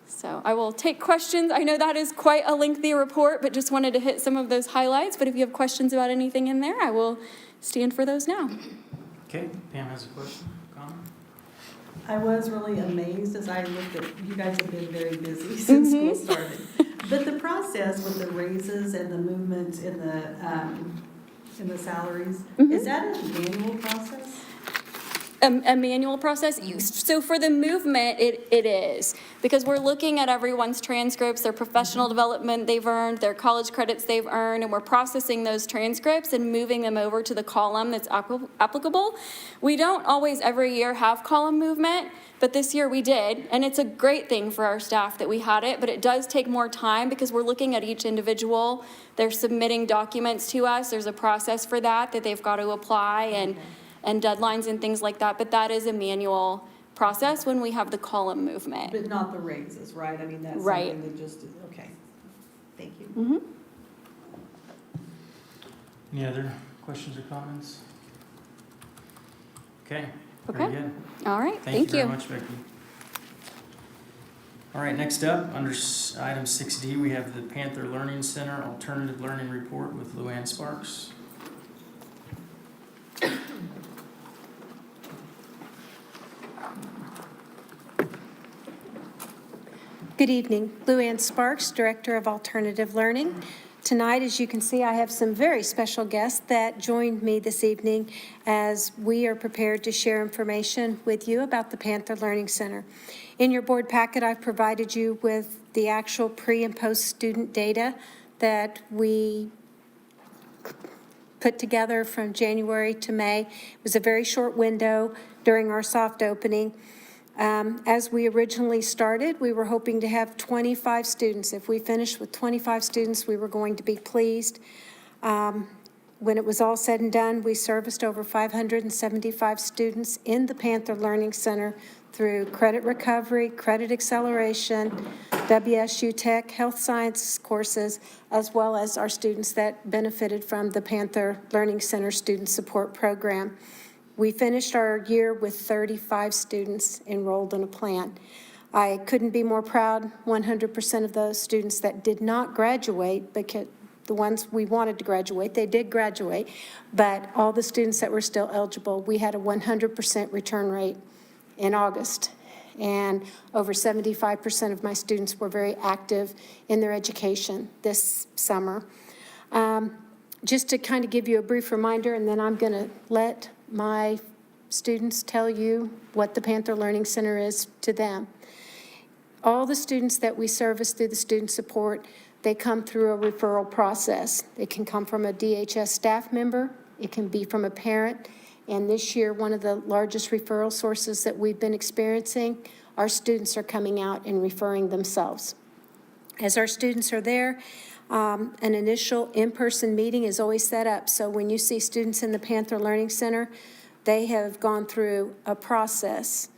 So I will take questions. I know that is quite a lengthy report, but just wanted to hit some of those highlights. But if you have questions about anything in there, I will stand for those now. Okay, Pam has a question, comment? I was really amazed as I looked at, you guys have been very busy since school started. But the process with the raises and the movement in the salaries, is that an annual process? A manual process. So for the movement, it is, because we're looking at everyone's transcripts, their professional development they've earned, their college credits they've earned, and we're processing those transcripts and moving them over to the column that's applicable. We don't always every year have column movement, but this year we did, and it's a great thing for our staff that we had it, but it does take more time because we're looking at each individual. They're submitting documents to us. There's a process for that they've got to apply and deadlines and things like that, but that is a manual process when we have the column movement. But not the raises, right? I mean, that's Right. something that just, okay. Thank you. Mm-hmm. Any other questions or comments? Okay, Okay. very good. All right, Thank you thank very much, Becky. All right, next up, under item 6D, we have the Panther Learning Center Alternative Learning Report with Luann Sparks. Good evening. Luann Sparks, Director of Alternative Learning. Tonight, as you can see, I have some very special guests that joined me this evening as we are prepared to share information with you about the Panther Learning Center. In your board packet, I've provided you with the actual pre- and post-student data that we put together from January to May. It was a very short window during our soft opening. As we originally started, we were hoping to have 25 students. If we finished with 25 students, we were going to be pleased. When it was all said and done, we serviced over 575 students in the Panther Learning Center through credit recovery, credit acceleration, WSU Tech, health science courses, as well as our students that benefited from the Panther Learning Center Student Support Program. We finished our year with 35 students enrolled in a plan. I couldn't be more proud, 100% of those students that did not graduate, because the ones we wanted to graduate, they did graduate, but all the students that were still eligible, we had a 100% return rate in August. And over 75% of my students were very active in their education this summer. Just to kind of give you a brief reminder, and then I'm going to let my students tell you what the Panther Learning Center is to them. All the students that we service through the student support, they come through a referral process. It can come from a DHS staff member, it can be from a parent, and this year, one of the largest referral sources that we've been experiencing, our students are coming out and referring themselves. As our students are there, an initial in-person meeting is always set up. So when you see students in the Panther Learning Center, they have gone through a process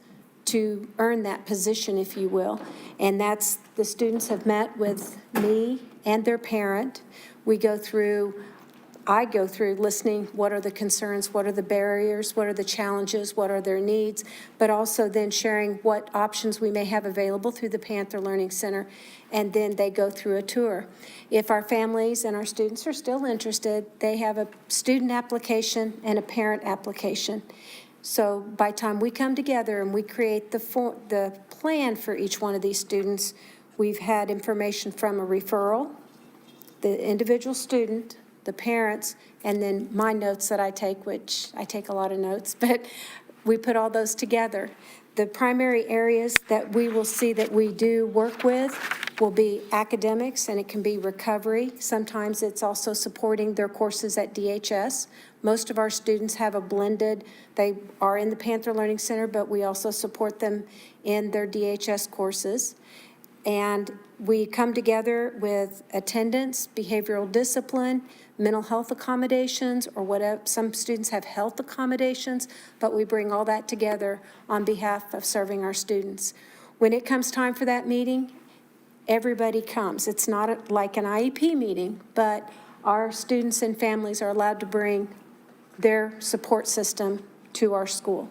to earn that position, if you will. And that's, the students have met with me and their parent. I go through listening, what are the concerns, what are the barriers, what are the challenges, what are their needs, but also then sharing what options we may have available through the Panther Learning Center, and then they go through a tour. If our families and our students are still interested, they have a student application and a parent application. So by the time we come together and we create the plan for each one of these students, we've had information from a referral, the individual student, the parents, and then my notes that I take, which I take a lot of notes, but we put all those together. The primary areas that we will see that we do work with will be academics, and it can be recovery. Sometimes it's also supporting their courses at DHS. Most of our students have a blended, they are in the Panther Learning Center, but we also support them in their DHS courses. And we come together with attendance, behavioral discipline, mental health accommodations, or whatever. Some students have health accommodations, but we bring all that together on behalf of serving our students. When it comes time for that meeting, everybody comes. It's not like an IEP meeting, but our students and families are allowed to bring their support system to our school.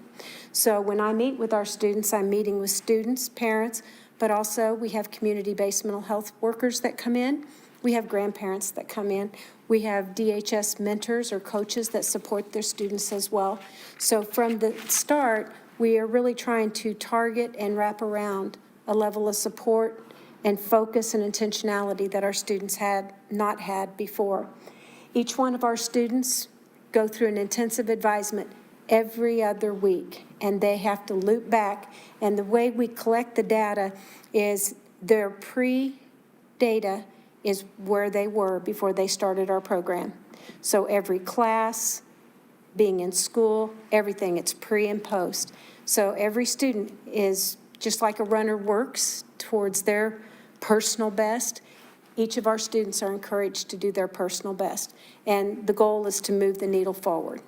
So when I meet with our students, I'm meeting with students, parents, but also we have community-based mental health workers that come in. We have grandparents that come in. We have DHS mentors or coaches that support their students as well. So from the start, we are really trying to target and wrap around a level of support and focus and intentionality that our students had not had before. Each one of our students go through an intensive advisement every other week, and they have to loop back. And the way we collect the data is their pre-data is where they were before they started our program. So every class, being in school, everything, it's pre and post. So every student is just like a runner works towards their personal best. Each of our students are encouraged to do their personal best. And the goal is to move the needle forward.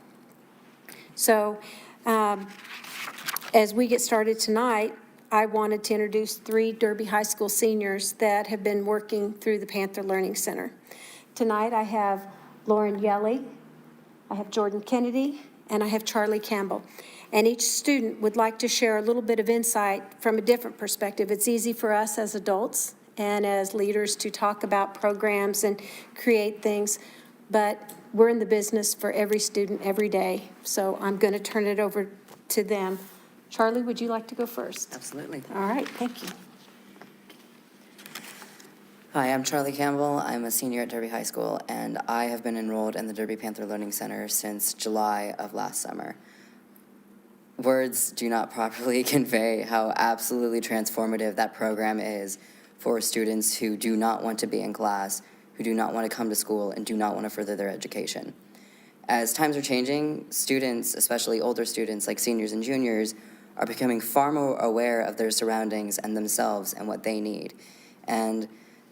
So as we get started tonight, I wanted to introduce 3 Derby High School seniors that have been working through the Panther Learning Center. Tonight I have Lauren Yelly, I have Jordan Kennedy, and I have Charlie Campbell. And each student would like to share a little bit of insight from a different perspective. It's easy for us as adults and as leaders to talk about programs and create things, but we're in the business for every student every day. So I'm going to turn it over to them. Charlie, would you like to go first? Absolutely. All right, thank you. Hi, I'm Charlie Campbell. I'm a senior at Derby High School, and I have been enrolled in the Derby Panther Learning Center since July of last summer. Words do not properly convey how absolutely transformative that program is for students who do not want to be in class, who do not want to come to school, and do not want to further their education. As times are changing, students, especially older students like seniors and juniors, are becoming far more aware of their surroundings and themselves and what they need. And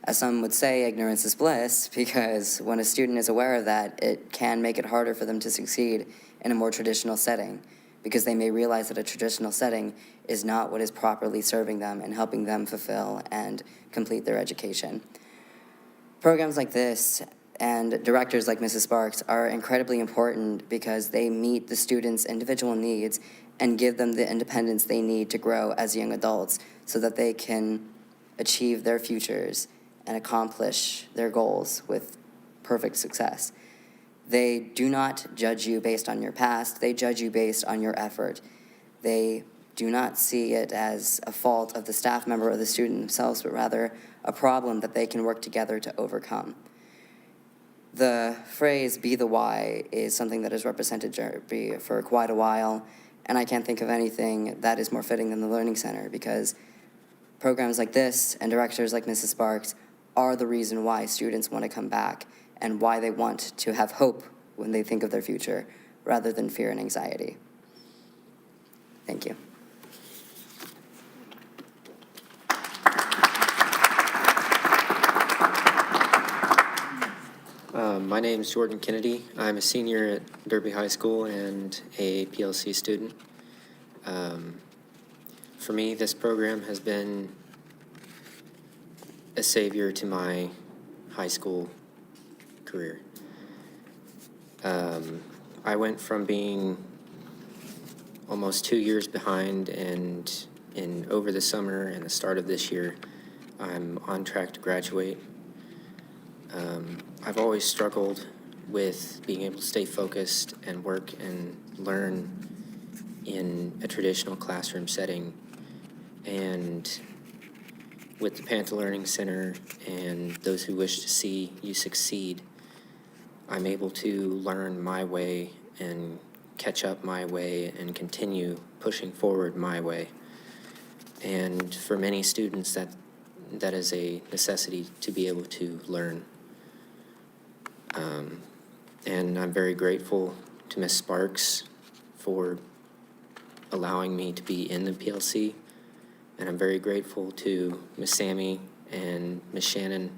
as some would say, ignorance is bliss, because when a student is aware of that, it can make it harder for them to succeed in a more traditional setting, because they may realize that a traditional setting is not what is properly serving them and helping them fulfill and complete their education. Programs like this and directors like Mrs. Sparks are incredibly important because they meet the students' individual needs and give them the independence they need to grow as young adults so that they can achieve their futures and accomplish their goals with perfect success. They do not judge you based on your past. They judge you based on your effort. They do not see it as a fault of the staff member or the student themselves, but rather a problem that they can work together to overcome. The phrase, be the why, is something that has represented Derby for quite a while, and I can't think of anything that is more fitting than the Learning Center, because programs like this and directors like Mrs. Sparks are the reason why students want to come back and why they want to have hope when they think of their future, rather than fear and anxiety. Thank you. My name is Jordan Kennedy. I'm a senior at Derby High School and a PLC student. For me, this program has been a savior to my high school career. I went from being almost 2 years behind, and over the summer and the start of this year, I'm on track to graduate. I've always struggled with being able to stay focused and work and learn in a traditional classroom setting. And with the Panther Learning Center and those who wish to see you succeed, I'm able to learn my way and catch up my way and continue pushing forward my way. And for many students, that is a necessity to be able to learn. And I'm very grateful to Ms. Sparks for allowing me to be in the PLC And I'm very grateful to Miss Sammy and Miss Shannon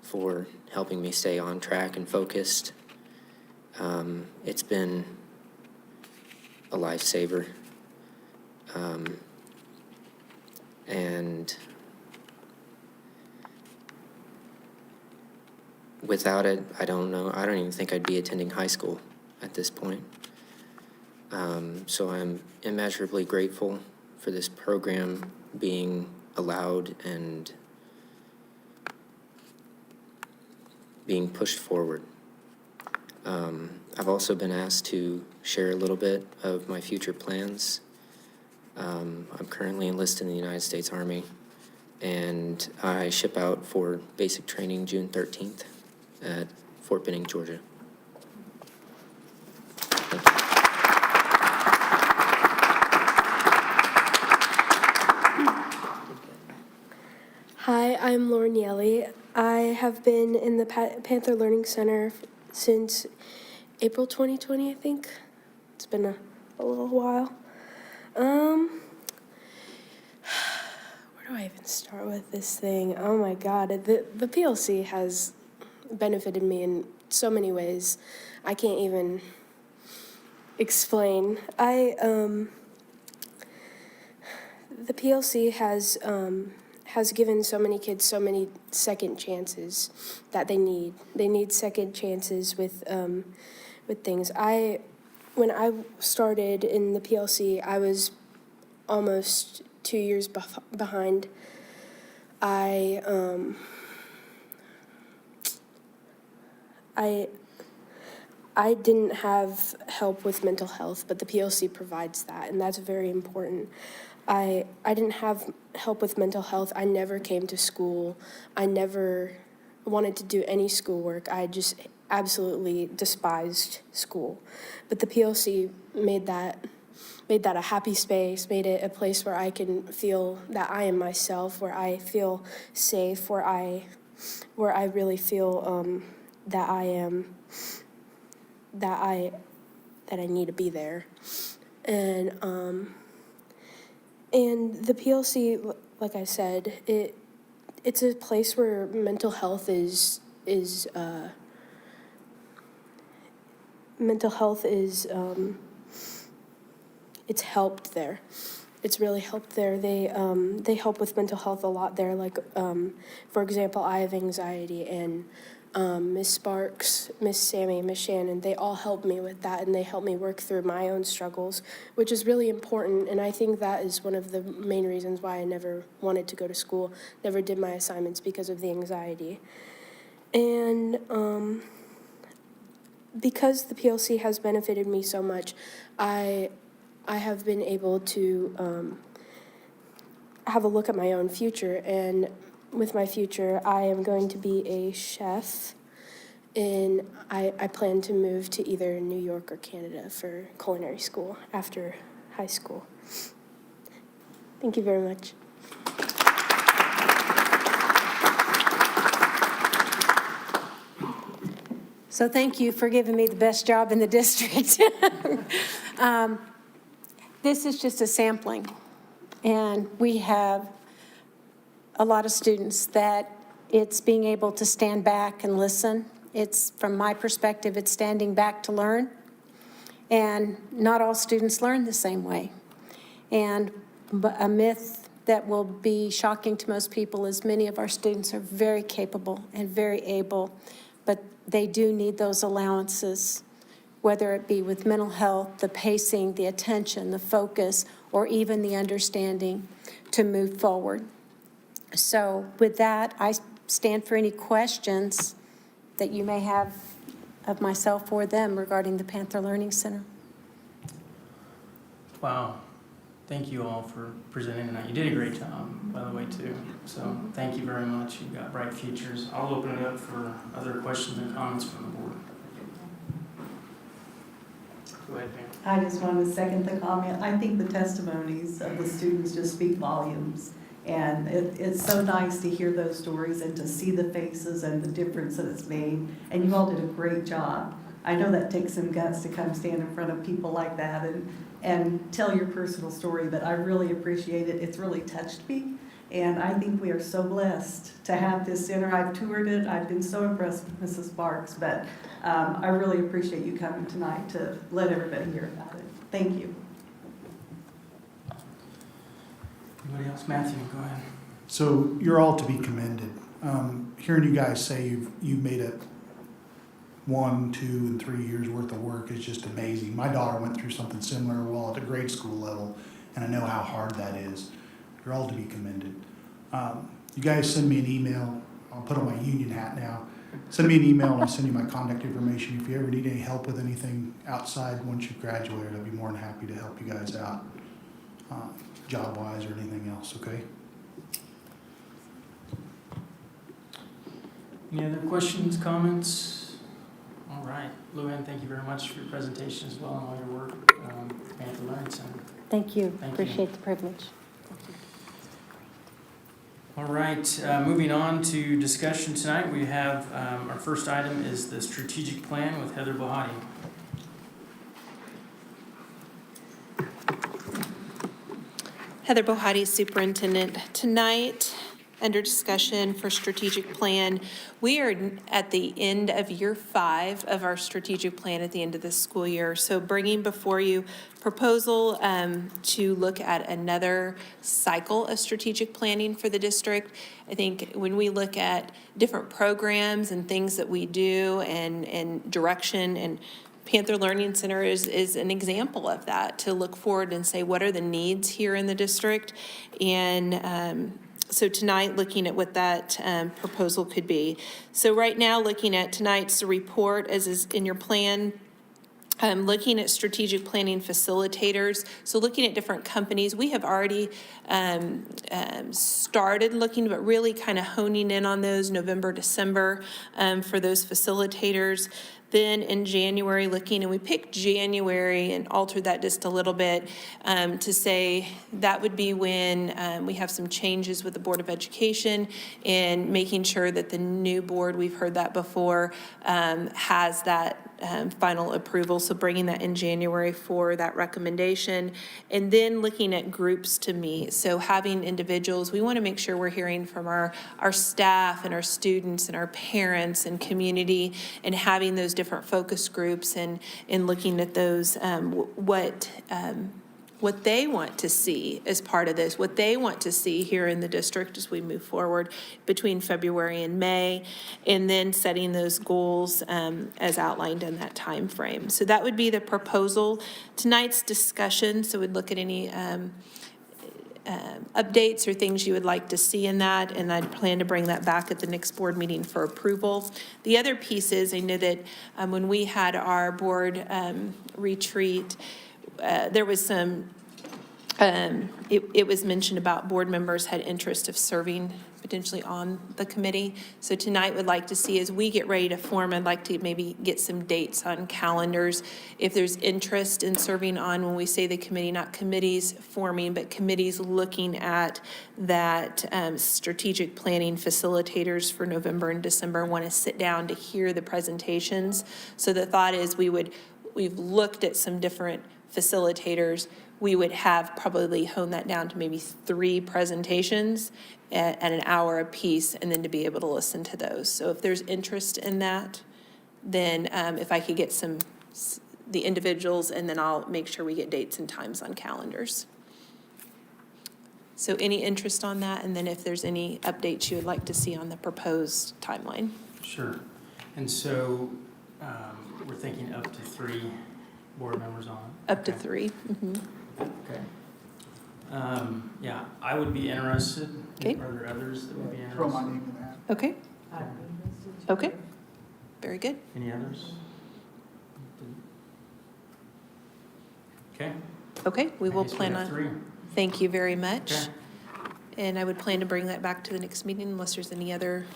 for helping me stay on track and focused. It's been a lifesaver. And without it, I don't even think I'd be attending high school at this point. So I'm immeasurably grateful for this program being allowed and being pushed forward. I've also been asked to share a little bit of my future plans. I'm currently enlisted in the United States Army, and I ship out for basic training June 13th at Fort Benning, Georgia. Thank you. Hi, I'm Lauren Yelly. I have been in the Panther Learning Center since April 2020, I think. It's been a little while. Where do I even start with this thing? Oh my God, the PLC has benefited me in so many ways I can't even explain. The PLC has given so many kids so many second chances that they need. They need second chances with things. When I started in the PLC, I was almost 2 years behind. I didn't have help with mental health, but the PLC provides that, and that's very important. I didn't have help with mental health. I never came to school. I never wanted to do any schoolwork. I just absolutely despised school. But the PLC made that a happy space, made it a place where I can feel that I am myself, where I feel safe, where I really feel that I need to be there. And the PLC, like I said, it's a place where mental health is it's helped there. It's really helped there. They help with mental health a lot there. Like, for example, I have anxiety, and Miss Sparks, Miss Sammy, Miss Shannon, they all help me with that, and they help me work through my own struggles, which is really important. And I think that is one of the main reasons why I never wanted to go to school, never did my assignments, because of the anxiety. And because the PLC has benefited me so much, I have been able to have a look at my own future. And with my future, I am going to be a chef, and I plan to move to either New York or Canada for culinary school after high school. Thank you very much. So thank you for giving me the best job in the district. This is just a sampling, and we have a lot of students that it's being able to stand back and listen. It's, from my perspective, it's standing back to learn, and not all students learn the same way. And a myth that will be shocking to most people is many of our students are very capable and very able, but they do need those allowances, whether it be with mental health, the pacing, the attention, the focus, or even the understanding to move forward. So with that, I stand for any questions that you may have of myself or them regarding the Panther Learning Center. Wow. Thank you all for presenting tonight. You did a great job, by the way, too. So thank you very much. You've got bright futures. I'll open it up for other questions and comments from the board. Go ahead, Pam. I just want to second the comment. I think the testimonies of the students just speak volumes. And it's so nice to hear those stories and to see the faces and the difference that it's made. And you all did a great job I know that takes some guts to come stand in front of people like that and tell your personal story, but I really appreciate it. It's really touched me. And I think we are so blessed to have this center. I've toured it. I've been so impressed with Mrs. Sparks, but I really appreciate you coming tonight to let everybody hear about it. Thank you. Anybody else? Matthew, go ahead. So you're all to be commended. Hearing you guys say you've made it 1, 2, and 3 years worth of work is just amazing. My daughter went through something similar while at the grade school level, and I know how hard that is. You're all to be commended. You guys send me an email. I'll put on my union hat now. Send me an email and I'll send you my contact information. If you ever need any help with anything outside once you graduate, I'd be more than happy to help you guys out, job-wise or anything else, okay? Any other questions, comments? All right. Luann, thank you very much for your presentation as well and all your work at the Learning Center. Thank you. Thank you. Appreciate the privilege. All right, moving on to discussion tonight, we have our first item is the strategic plan with Heather Bahati. Heather Bohati, Superintendent. Tonight, under discussion for strategic plan, we are at the end of year 5 of our strategic plan at the end of this school year. So bringing before you proposal to look at another cycle of strategic planning for the district. I think when we look at different programs and things that we do and direction, and Panther Learning Center is an example of that, to look forward and say, what are the needs here in the district? And so tonight, looking at what that proposal could be. So right now, looking at tonight's report, as is in your plan, looking at strategic planning facilitators, so looking at different companies. We have already started looking, but really kind of honing in on those November, December for those facilitators. Then in January, looking, and we picked January and altered that just a little bit to say that would be when we have some changes with the Board of Education and making sure that the new board, we've heard that before, has that final approval. So bringing that in January for that recommendation. And then looking at groups to meet. So having individuals, we want to make sure we're hearing from our staff and our students and our parents and community, and having those different focus groups and looking at those, what they want to see as part of this, what they want to see here in the district as we move forward between February and May, and then setting those goals as outlined in that time frame. So that would be the proposal. Tonight's discussion, so we'd look at any updates or things you would like to see in that, and I'd plan to bring that back at the next board meeting for approval. The other piece is, I know that when we had our board retreat, there was some, it was mentioned about board members had interest of serving potentially on the committee. So tonight would like to see, as we get ready to form, I'd like to maybe get some dates on calendars. If there's interest in serving on, when we say the committee, not committees forming, but committees looking at that strategic planning facilitators for November and December, want to sit down to hear the presentations. So the thought is we've looked at some different facilitators. We would have probably honed that down to maybe 3 presentations at an hour apiece, and then to be able to listen to those. So if there's interest in that, then if I could get the individuals, and then I'll make sure we get dates and times on calendars. So any interest on that, and then if there's any updates you would like to see on the proposed timeline. Sure. And so we're thinking up to 3 board members on it. Up to 3. Mm-hmm. Okay. Yeah, I would be interested. Okay. Are there others that would be Throw my interested? name in that. Okay. Okay. Very good. Any others? Okay. Okay, we will I guess plan have on. 3. Thank you very much. Okay. And I would plan to bring that back to the next meeting unless there's any other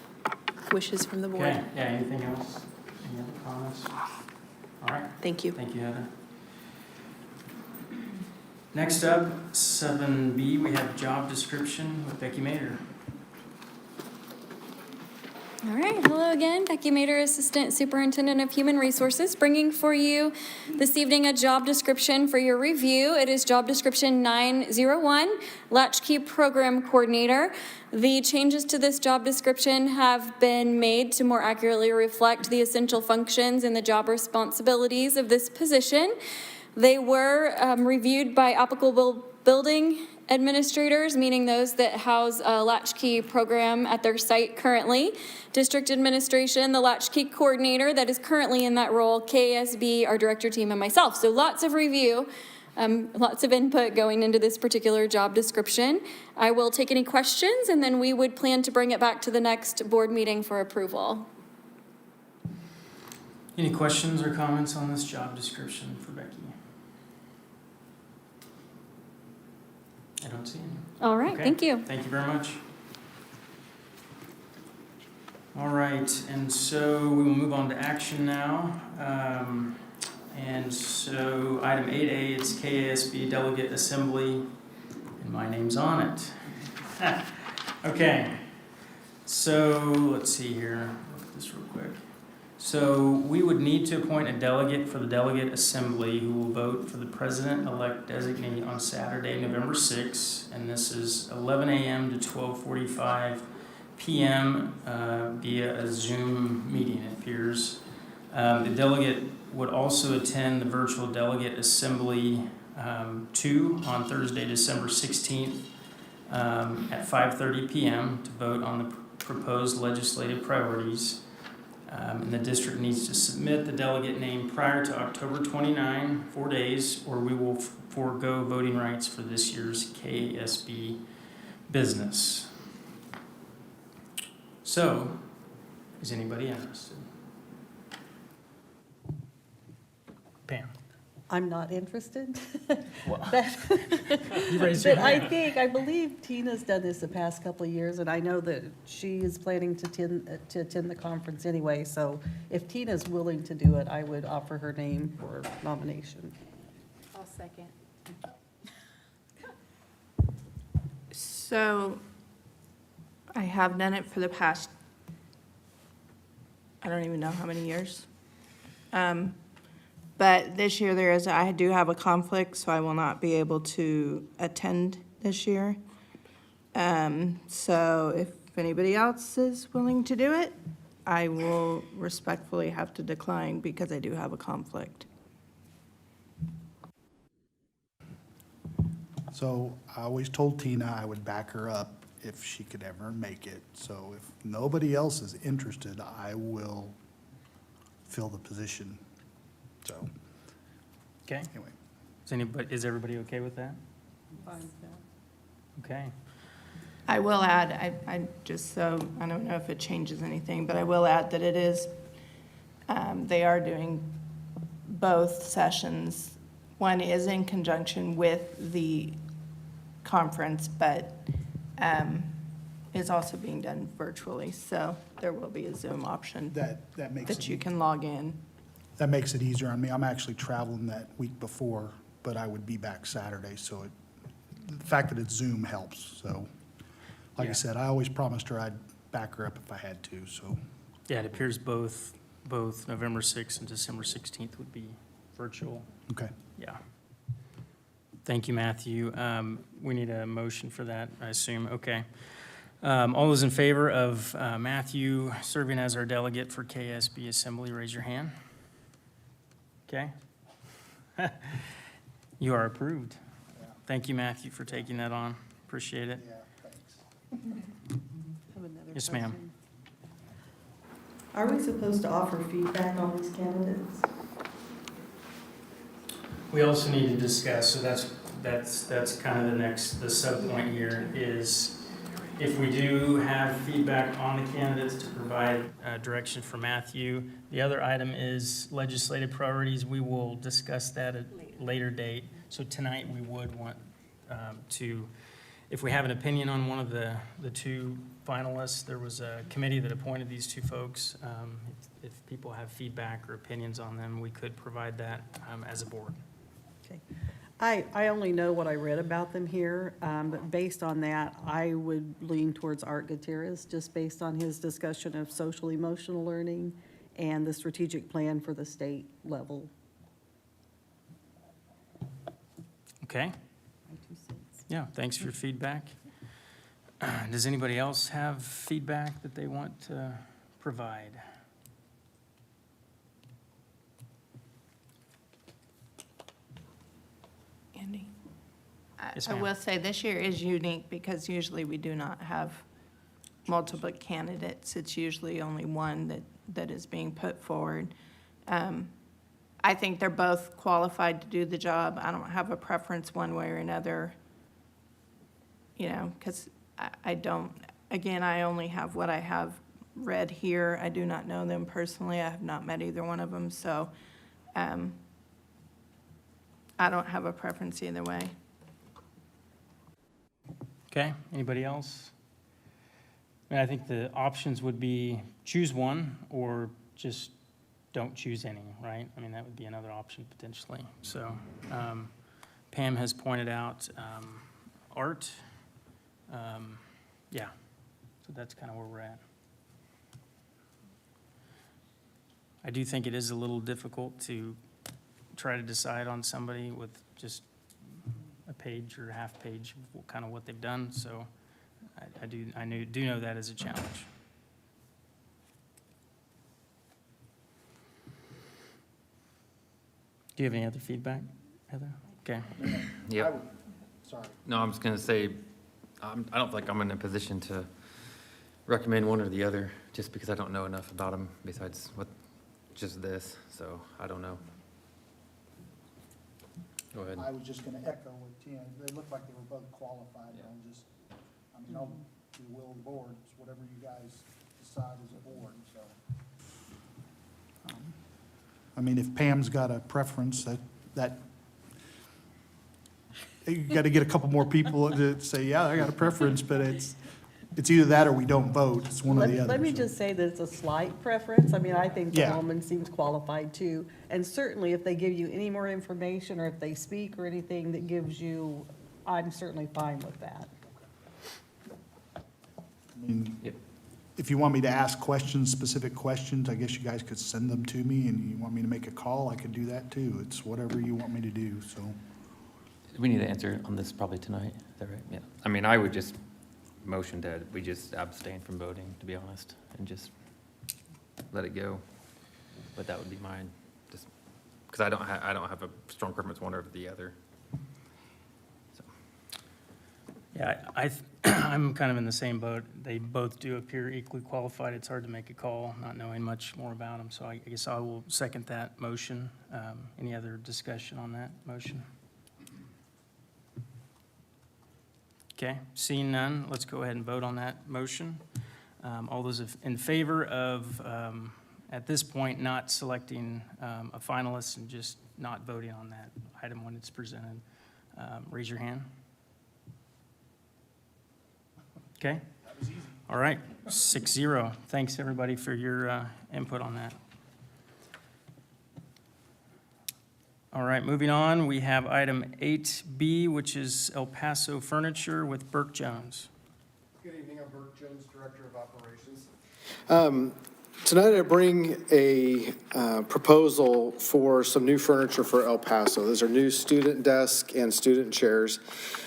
wishes from the board. Okay, yeah, anything else? Any other comments? All right. Thank you. Thank you, Heather. Next up, 7B, we have job description with Becky Mayer. All right, hello again. Becky Mayer, Assistant Superintendent of Human Resources, bringing for you this evening a job description for your review. It is job description 901, Latchkey Program Coordinator. The changes to this job description have been made to more accurately reflect the essential functions and the job responsibilities of this position. They were reviewed by applicable building administrators, meaning those that house a Latchkey program at their site currently, district administration, the Latchkey coordinator that is currently in that role, KSB, our director team, and myself. So lots of review, lots of input going into this particular job description. I will take any questions, and then we would plan to bring it back to the next board meeting for approval. Any questions or comments on this job description for Becky? I don't see any. All right, Okay. thank you. Thank you very much. All right, and so we will move on to action now. And so item 8A, it's KASB Delegate Assembly, and my name's on it. Okay, so let's see here, look at this real quick. So we would need to appoint a delegate for the Delegate Assembly who will vote for the President-elect designee on Saturday, November 6th, and this is 11 a.m. to 12:45 p.m. Via a Zoom meeting, it appears. The delegate would also attend the virtual Delegate Assembly 2 on Thursday, December 16th at 5:30 p.m. to vote on the proposed legislative priorities. And the district needs to submit the delegate name prior to October 29, 4 days, or we will forego voting rights for this year's KASB business. So, is anybody interested? Pam? I'm not interested. Well, But you raised your hand. I believe Tina's done this the past couple of years, and I know that she is planning to attend the conference anyway, so if Tina's willing to do it, I would offer her name for nomination. I'll second. So I have done it for the past, I don't even know how many years. But this year I do have a conflict, so I will not be able to attend this year. So if anybody else is willing to do it, I will respectfully have to decline because I do have a conflict. So I always told Tina I would back her up if she could ever make it. So if nobody else is interested, I will fill the position. So, Okay. anyway. Is everybody okay with that? Okay. I will add, I just so, I don't know if it changes anything, but I will add that it is, they are doing both sessions. One is in conjunction with the conference, but is also being done virtually. So there will be a Zoom option That makes that it, you can log in. that makes it easier on me. I'm actually traveling that week before, but I would be back Saturday, so the fact that it's Zoom helps. So, like I said, I always promised her I'd back her up if I had to, so. Yeah, it appears both November 6th and December 16th would be virtual. Okay. Yeah. Thank you, Matthew. We need a motion for that, I assume. Okay. All those in favor of Matthew serving as our delegate for KSB Assembly, raise your hand. Okay. You are approved. Thank you, Matthew, for taking that on. Appreciate it. Yes, ma'am. Are we supposed to offer feedback on these candidates? We also need to discuss, so that's kind of the sub point here is if we do have feedback on the candidates to provide direction for Matthew. The other item is legislative priorities. We will discuss that at a later date. So tonight we would want to, if we have an opinion on one of the two finalists, there was a committee that appointed these two folks. If people have feedback or opinions on them, we could provide that as a board. Okay. I only know what I read about them here, but based on that, I would lean towards Art Gutierrez, just based on his discussion of social emotional learning and the strategic plan for the state level. Okay. My 2 cents. Yeah, thanks for your feedback. Does anybody else have feedback that they want to provide? Andy? Yes, I ma'am. will say this year is unique because usually we do not have multiple candidates. It's usually only one that is being put forward. I think they're both qualified to do the job. I don't have a preference one way or another, you know, because I don't, again, I only have what I have read here. I do not know them personally. I have not met either one of them, so I don't have a preference either way. Okay, anybody else? I mean, I think the options would be choose one or just don't choose any, right? I mean, that would be another option potentially. So Pam has pointed out Art. Yeah, so that's kind of where we're at. I do think it is a little difficult to try to decide on somebody with just a page or a half page of kind of what they've done. So I do know that is a challenge. Do you have any other feedback, Heather? Okay. Yeah. Sorry. No, I'm just going to say, I don't think I'm in a position to recommend one or the other, just because I don't know enough about them besides just this, so I don't know. Go ahead. I was just gonna echo what Tina, they looked like they were both qualified, I'll do the will of the board, it's whatever you guys decide as a board, so. I mean, if Pam's got a preference, that, you gotta get a couple more people to say, yeah, I got a preference, but it's either that or we don't vote, it's one or the other. Let me so. just say that it's a slight preference. I mean, I think the Yeah. woman seems qualified too. And certainly if they give you any more information or if they speak or anything that gives you, I'm certainly fine with that. I mean, if you want me to ask questions, specific questions, I guess you guys could send them to me, and you want me to make a call, I could do that too. It's whatever you want me to do, so. We need to answer on this probably tonight, is that right? Yeah. I mean, I would just motion that we just abstain from voting, to be honest, and just let it go. But that would be mine, just, because I don't have a strong preference one over the other. So. Yeah, I'm kind of in the same boat. They both do appear equally qualified. It's hard to make a call, not knowing much more about them. So I guess I will second that motion. Any other discussion on that motion? Okay, seeing none, let's go ahead and vote on that motion. All those in favor of, at this point, not selecting a finalist and just not voting on that item when it's presented, raise your hand. Okay? All right, 6-0. Thanks, everybody, for your input on that. All right, moving on, we have item 8B, which is El Paso Furniture with Burke Jones. Good evening, I'm Burke Jones, Director of Operations. Tonight I bring a proposal for some new furniture for El Paso. Those are new student desks and student chairs.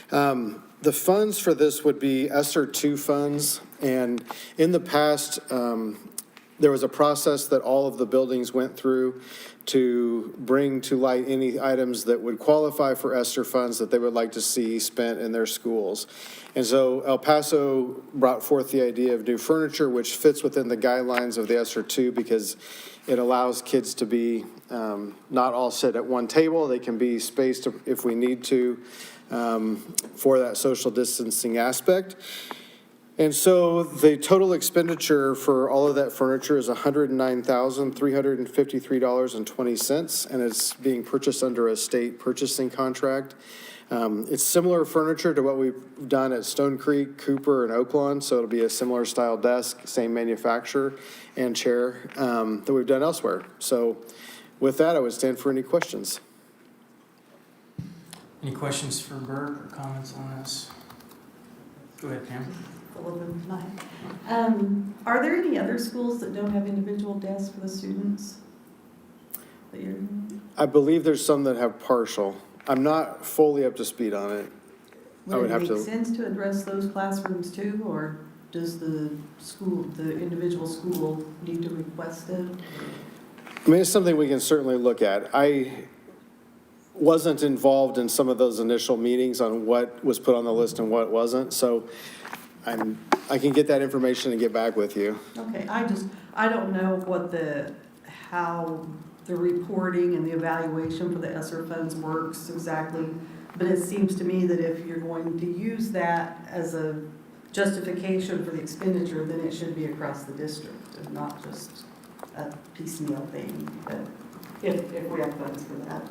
The funds for this would be ESSER 2 funds, and in the past, there was a process that all of the buildings went through to bring to light any items that would qualify for ESSER funds that they would like to see spent in their schools. And so El Paso brought forth the idea of new furniture, which fits within the guidelines of the ESSER 2 because it allows kids to be not all sit at one table. They can be spaced if we need to for that social distancing aspect. And so the total expenditure for all of that furniture is $109,353.20, and it's being purchased under a state purchasing contract. It's similar furniture to what we've done at Stone Creek, Cooper, and Oaklawn, so it'll be a similar style desk, same manufacturer and chair that we've done elsewhere. So with that, I would stand for any questions. Any questions for Burke or comments on this? Go ahead, Pam. Full of them tonight. Are there any other schools that don't have individual desks for the students? That you're, I believe there's some that have partial. I'm not fully up to speed on it. I would would it have make to, sense to address those classrooms too, or does the school, the individual school need to request it? I mean, it's something we can certainly look at. I wasn't involved in some of those initial meetings on what was put on the list and what wasn't, so I can get that information and get back with you. Okay, I don't know what how the reporting and the evaluation for the ESSER funds works exactly, but it seems to me that if you're going to use that as a justification for the expenditure, then it should be across the district and not just a piecemeal thing, but if we have funds for that.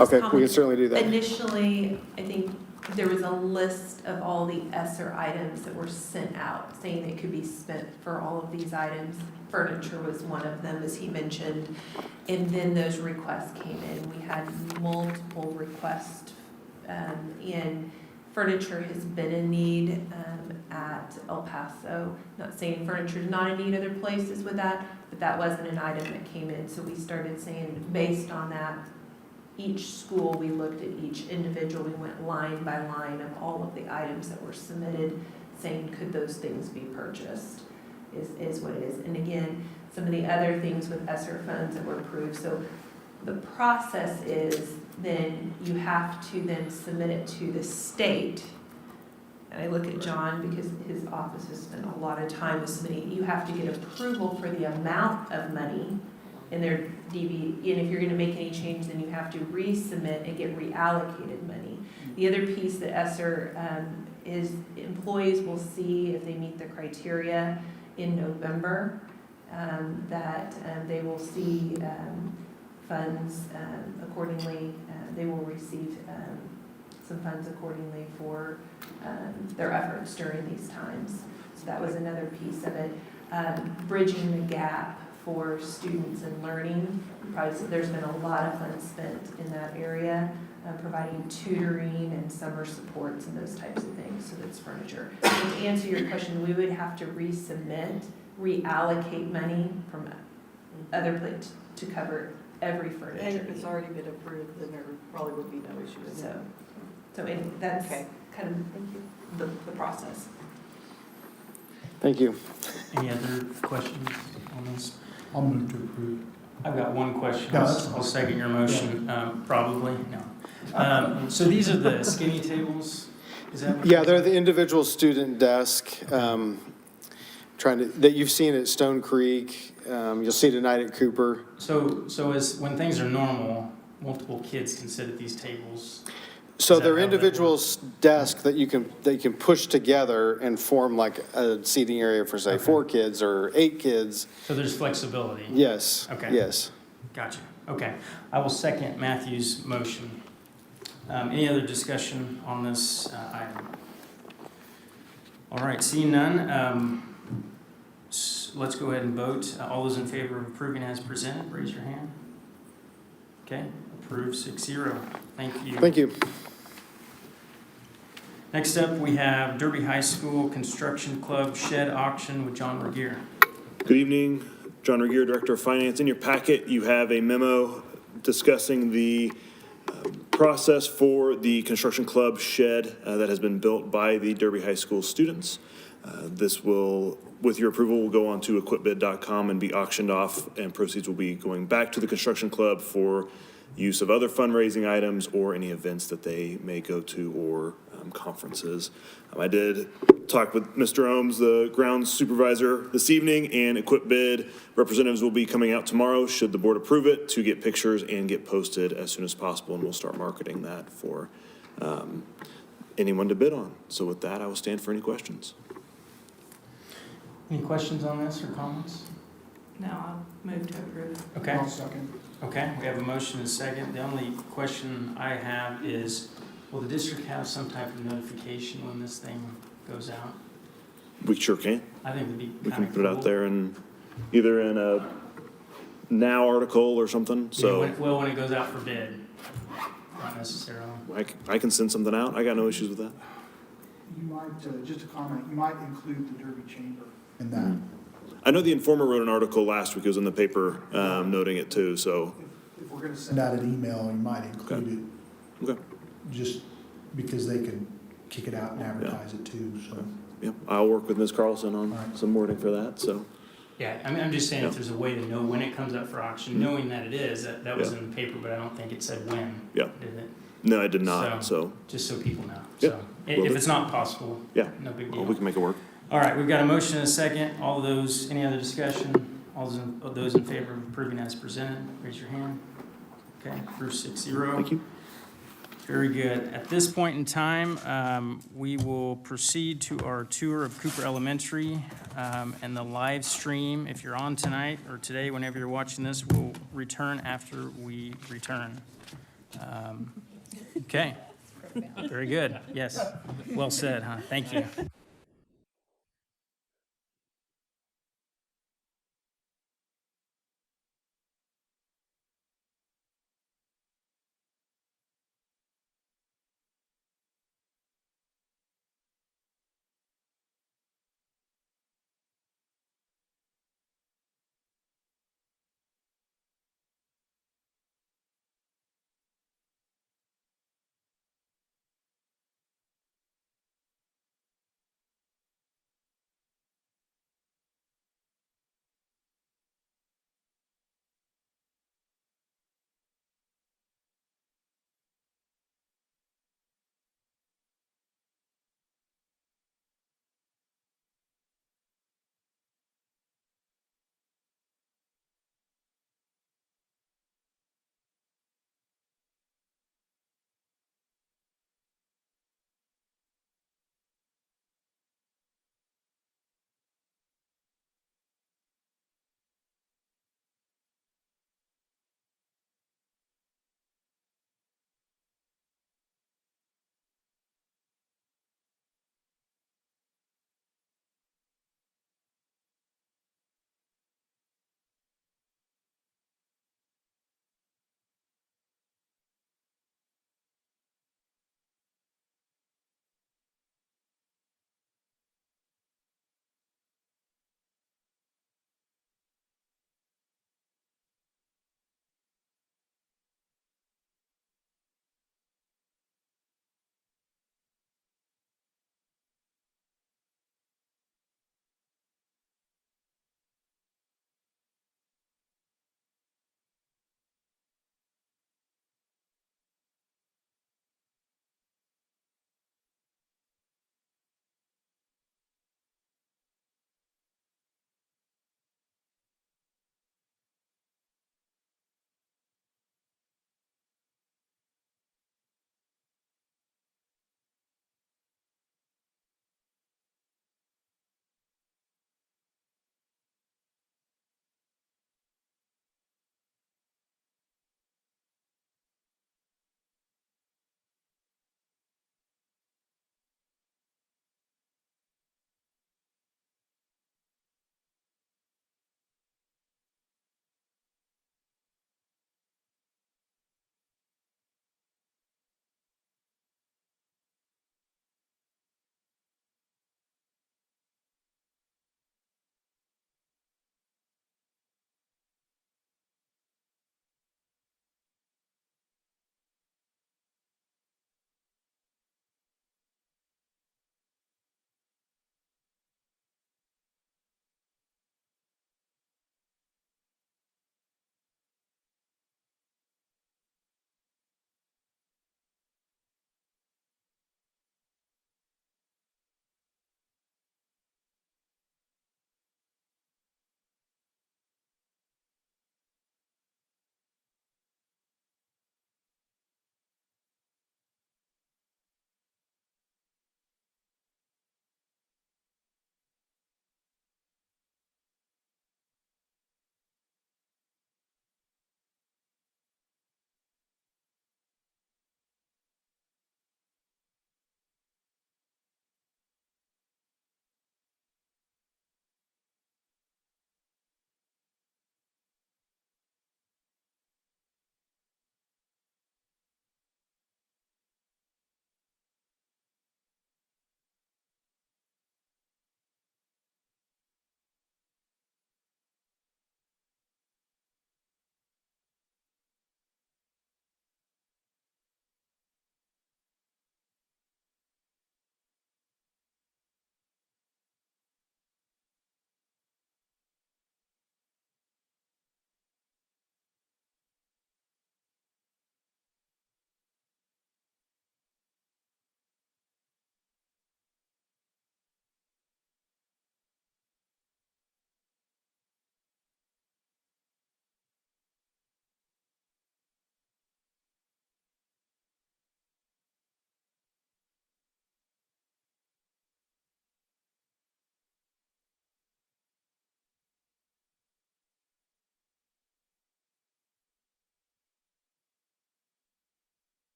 Okay, we can certainly do that. Initially, I think there was a list of all the ESSER items that were sent out, saying it could be spent for all of these items. Furniture was one of them, as he mentioned, and then those requests came in. We had multiple requests, and furniture has been in need at El Paso. Not saying furniture is not in need other places with that, but that wasn't an item that came in. So we started saying, based on that, each school, we looked at each individual, we went line by line of all of the items that were submitted, saying, could those things be purchased, is what it is. And again, some of the other things with ESSER funds that were approved. So the process is then you have to then submit it to the state. And I look at John because his office has spent a lot of time with submitting. You have to get approval for the amount of money in their DB, and if you're gonna make any change, then you have to resubmit and get reallocated money. The other piece that ESSER is employees will see if they meet the criteria in November, that they will see funds accordingly. They will receive some funds accordingly for their efforts during these times. So that was another piece of it. Bridging the gap for students and learning. Probably, so there's been a lot of funds spent in that area, providing tutoring and summer supports and those types of things, so that's furniture. So to answer your question, we would have to resubmit, reallocate money from other places to cover every furniture. And if it's already been approved, then there probably would be no issue with that. So that's kind of the process. Thank you. Any other questions on this? I'll move to approve. I've got one question. No, that's fine. I'll second your motion, probably, no. So these are the skinny tables, is that what? Yeah, they're the individual student desk, that you've seen at Stone Creek, you'll see tonight at Cooper. So as, when things are normal, multiple kids can sit at these tables? So Is that they're how that individual works? desks that you can push together and form like a seating area for, say, Okay. 4 kids or 8 kids. So there's flexibility? Yes. Okay. Yes. Gotcha, okay. I will second Matthew's motion. Any other discussion on this item? All right, seeing none, let's go ahead and vote. All those in favor of approving as presented, raise your hand. Okay, approved 6-0. Thank you. Thank you. Next up, we have Derby High School Construction Club Shed Auction with John Regier. Good evening, John Regier, Director of Finance. In your packet, you have a memo discussing the process for the construction club shed that has been built by the Derby High School students. This will, with your approval, will go on to equipbid.com and be auctioned off, and proceeds will be going back to the construction club for use of other fundraising items or any events that they may go to or conferences. I did talk with Mr. Ohms, the grounds supervisor, this evening, and EquipBid representatives will be coming out tomorrow, should the board approve it, to get pictures and get posted as soon as possible, and we'll start marketing that for anyone to bid on. So with that, I will stand for any questions. Any questions on this or comments? No, I'll move to approve. Okay. I'll second. Okay, we have a motion and a second. The only question I have is, will the district have some type of notification when this thing goes out? We sure can. I think it'd be We kind can of put it out there in either in a now article or something, so When it goes out for bid, not necessarily. I can send something out. I got no issues with that. You might, just a comment, you might include the Derby Chamber in that. I know the Informer wrote an article last week. It was in the paper, noting it too, so. If we're gonna send out an email, you might include it, Okay. just because they can kick it out and advertise it too, so. Yeah, I'll work with Ms. Carlson on Alright. some wording for that, so. Yeah, I mean, I'm just saying if there's a way to know when it comes up for auction, knowing that it is, that was Yeah. in the paper, but I don't think it said when. Yeah. Did it? No, I did not, so, Just so people know. Yeah, So, will if do. it's not possible, yeah. no big Well, we deal. can make it work. All right, we've got a motion and a second. All of those, any other discussion? All those in favor of approving as presented, raise your hand. Okay, approved 6-0. Thank you. Very good. At this point in time, we will proceed to our tour of Cooper Elementary, and the live stream, if you're on tonight or today, whenever you're watching this, will return after we return. Okay. Very good. Yes. Well said, huh? Thank you.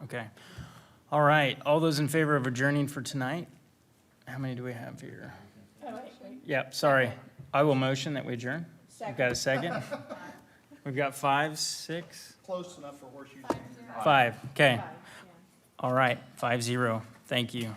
Okay. All right, all those in favor of adjourning for tonight? How many do we have here? Yep, sorry. I will motion that we adjourn. We've got a second. We've got 5, 6? Close enough for horseshoe. 5, okay. All right, 5-0. Thank you.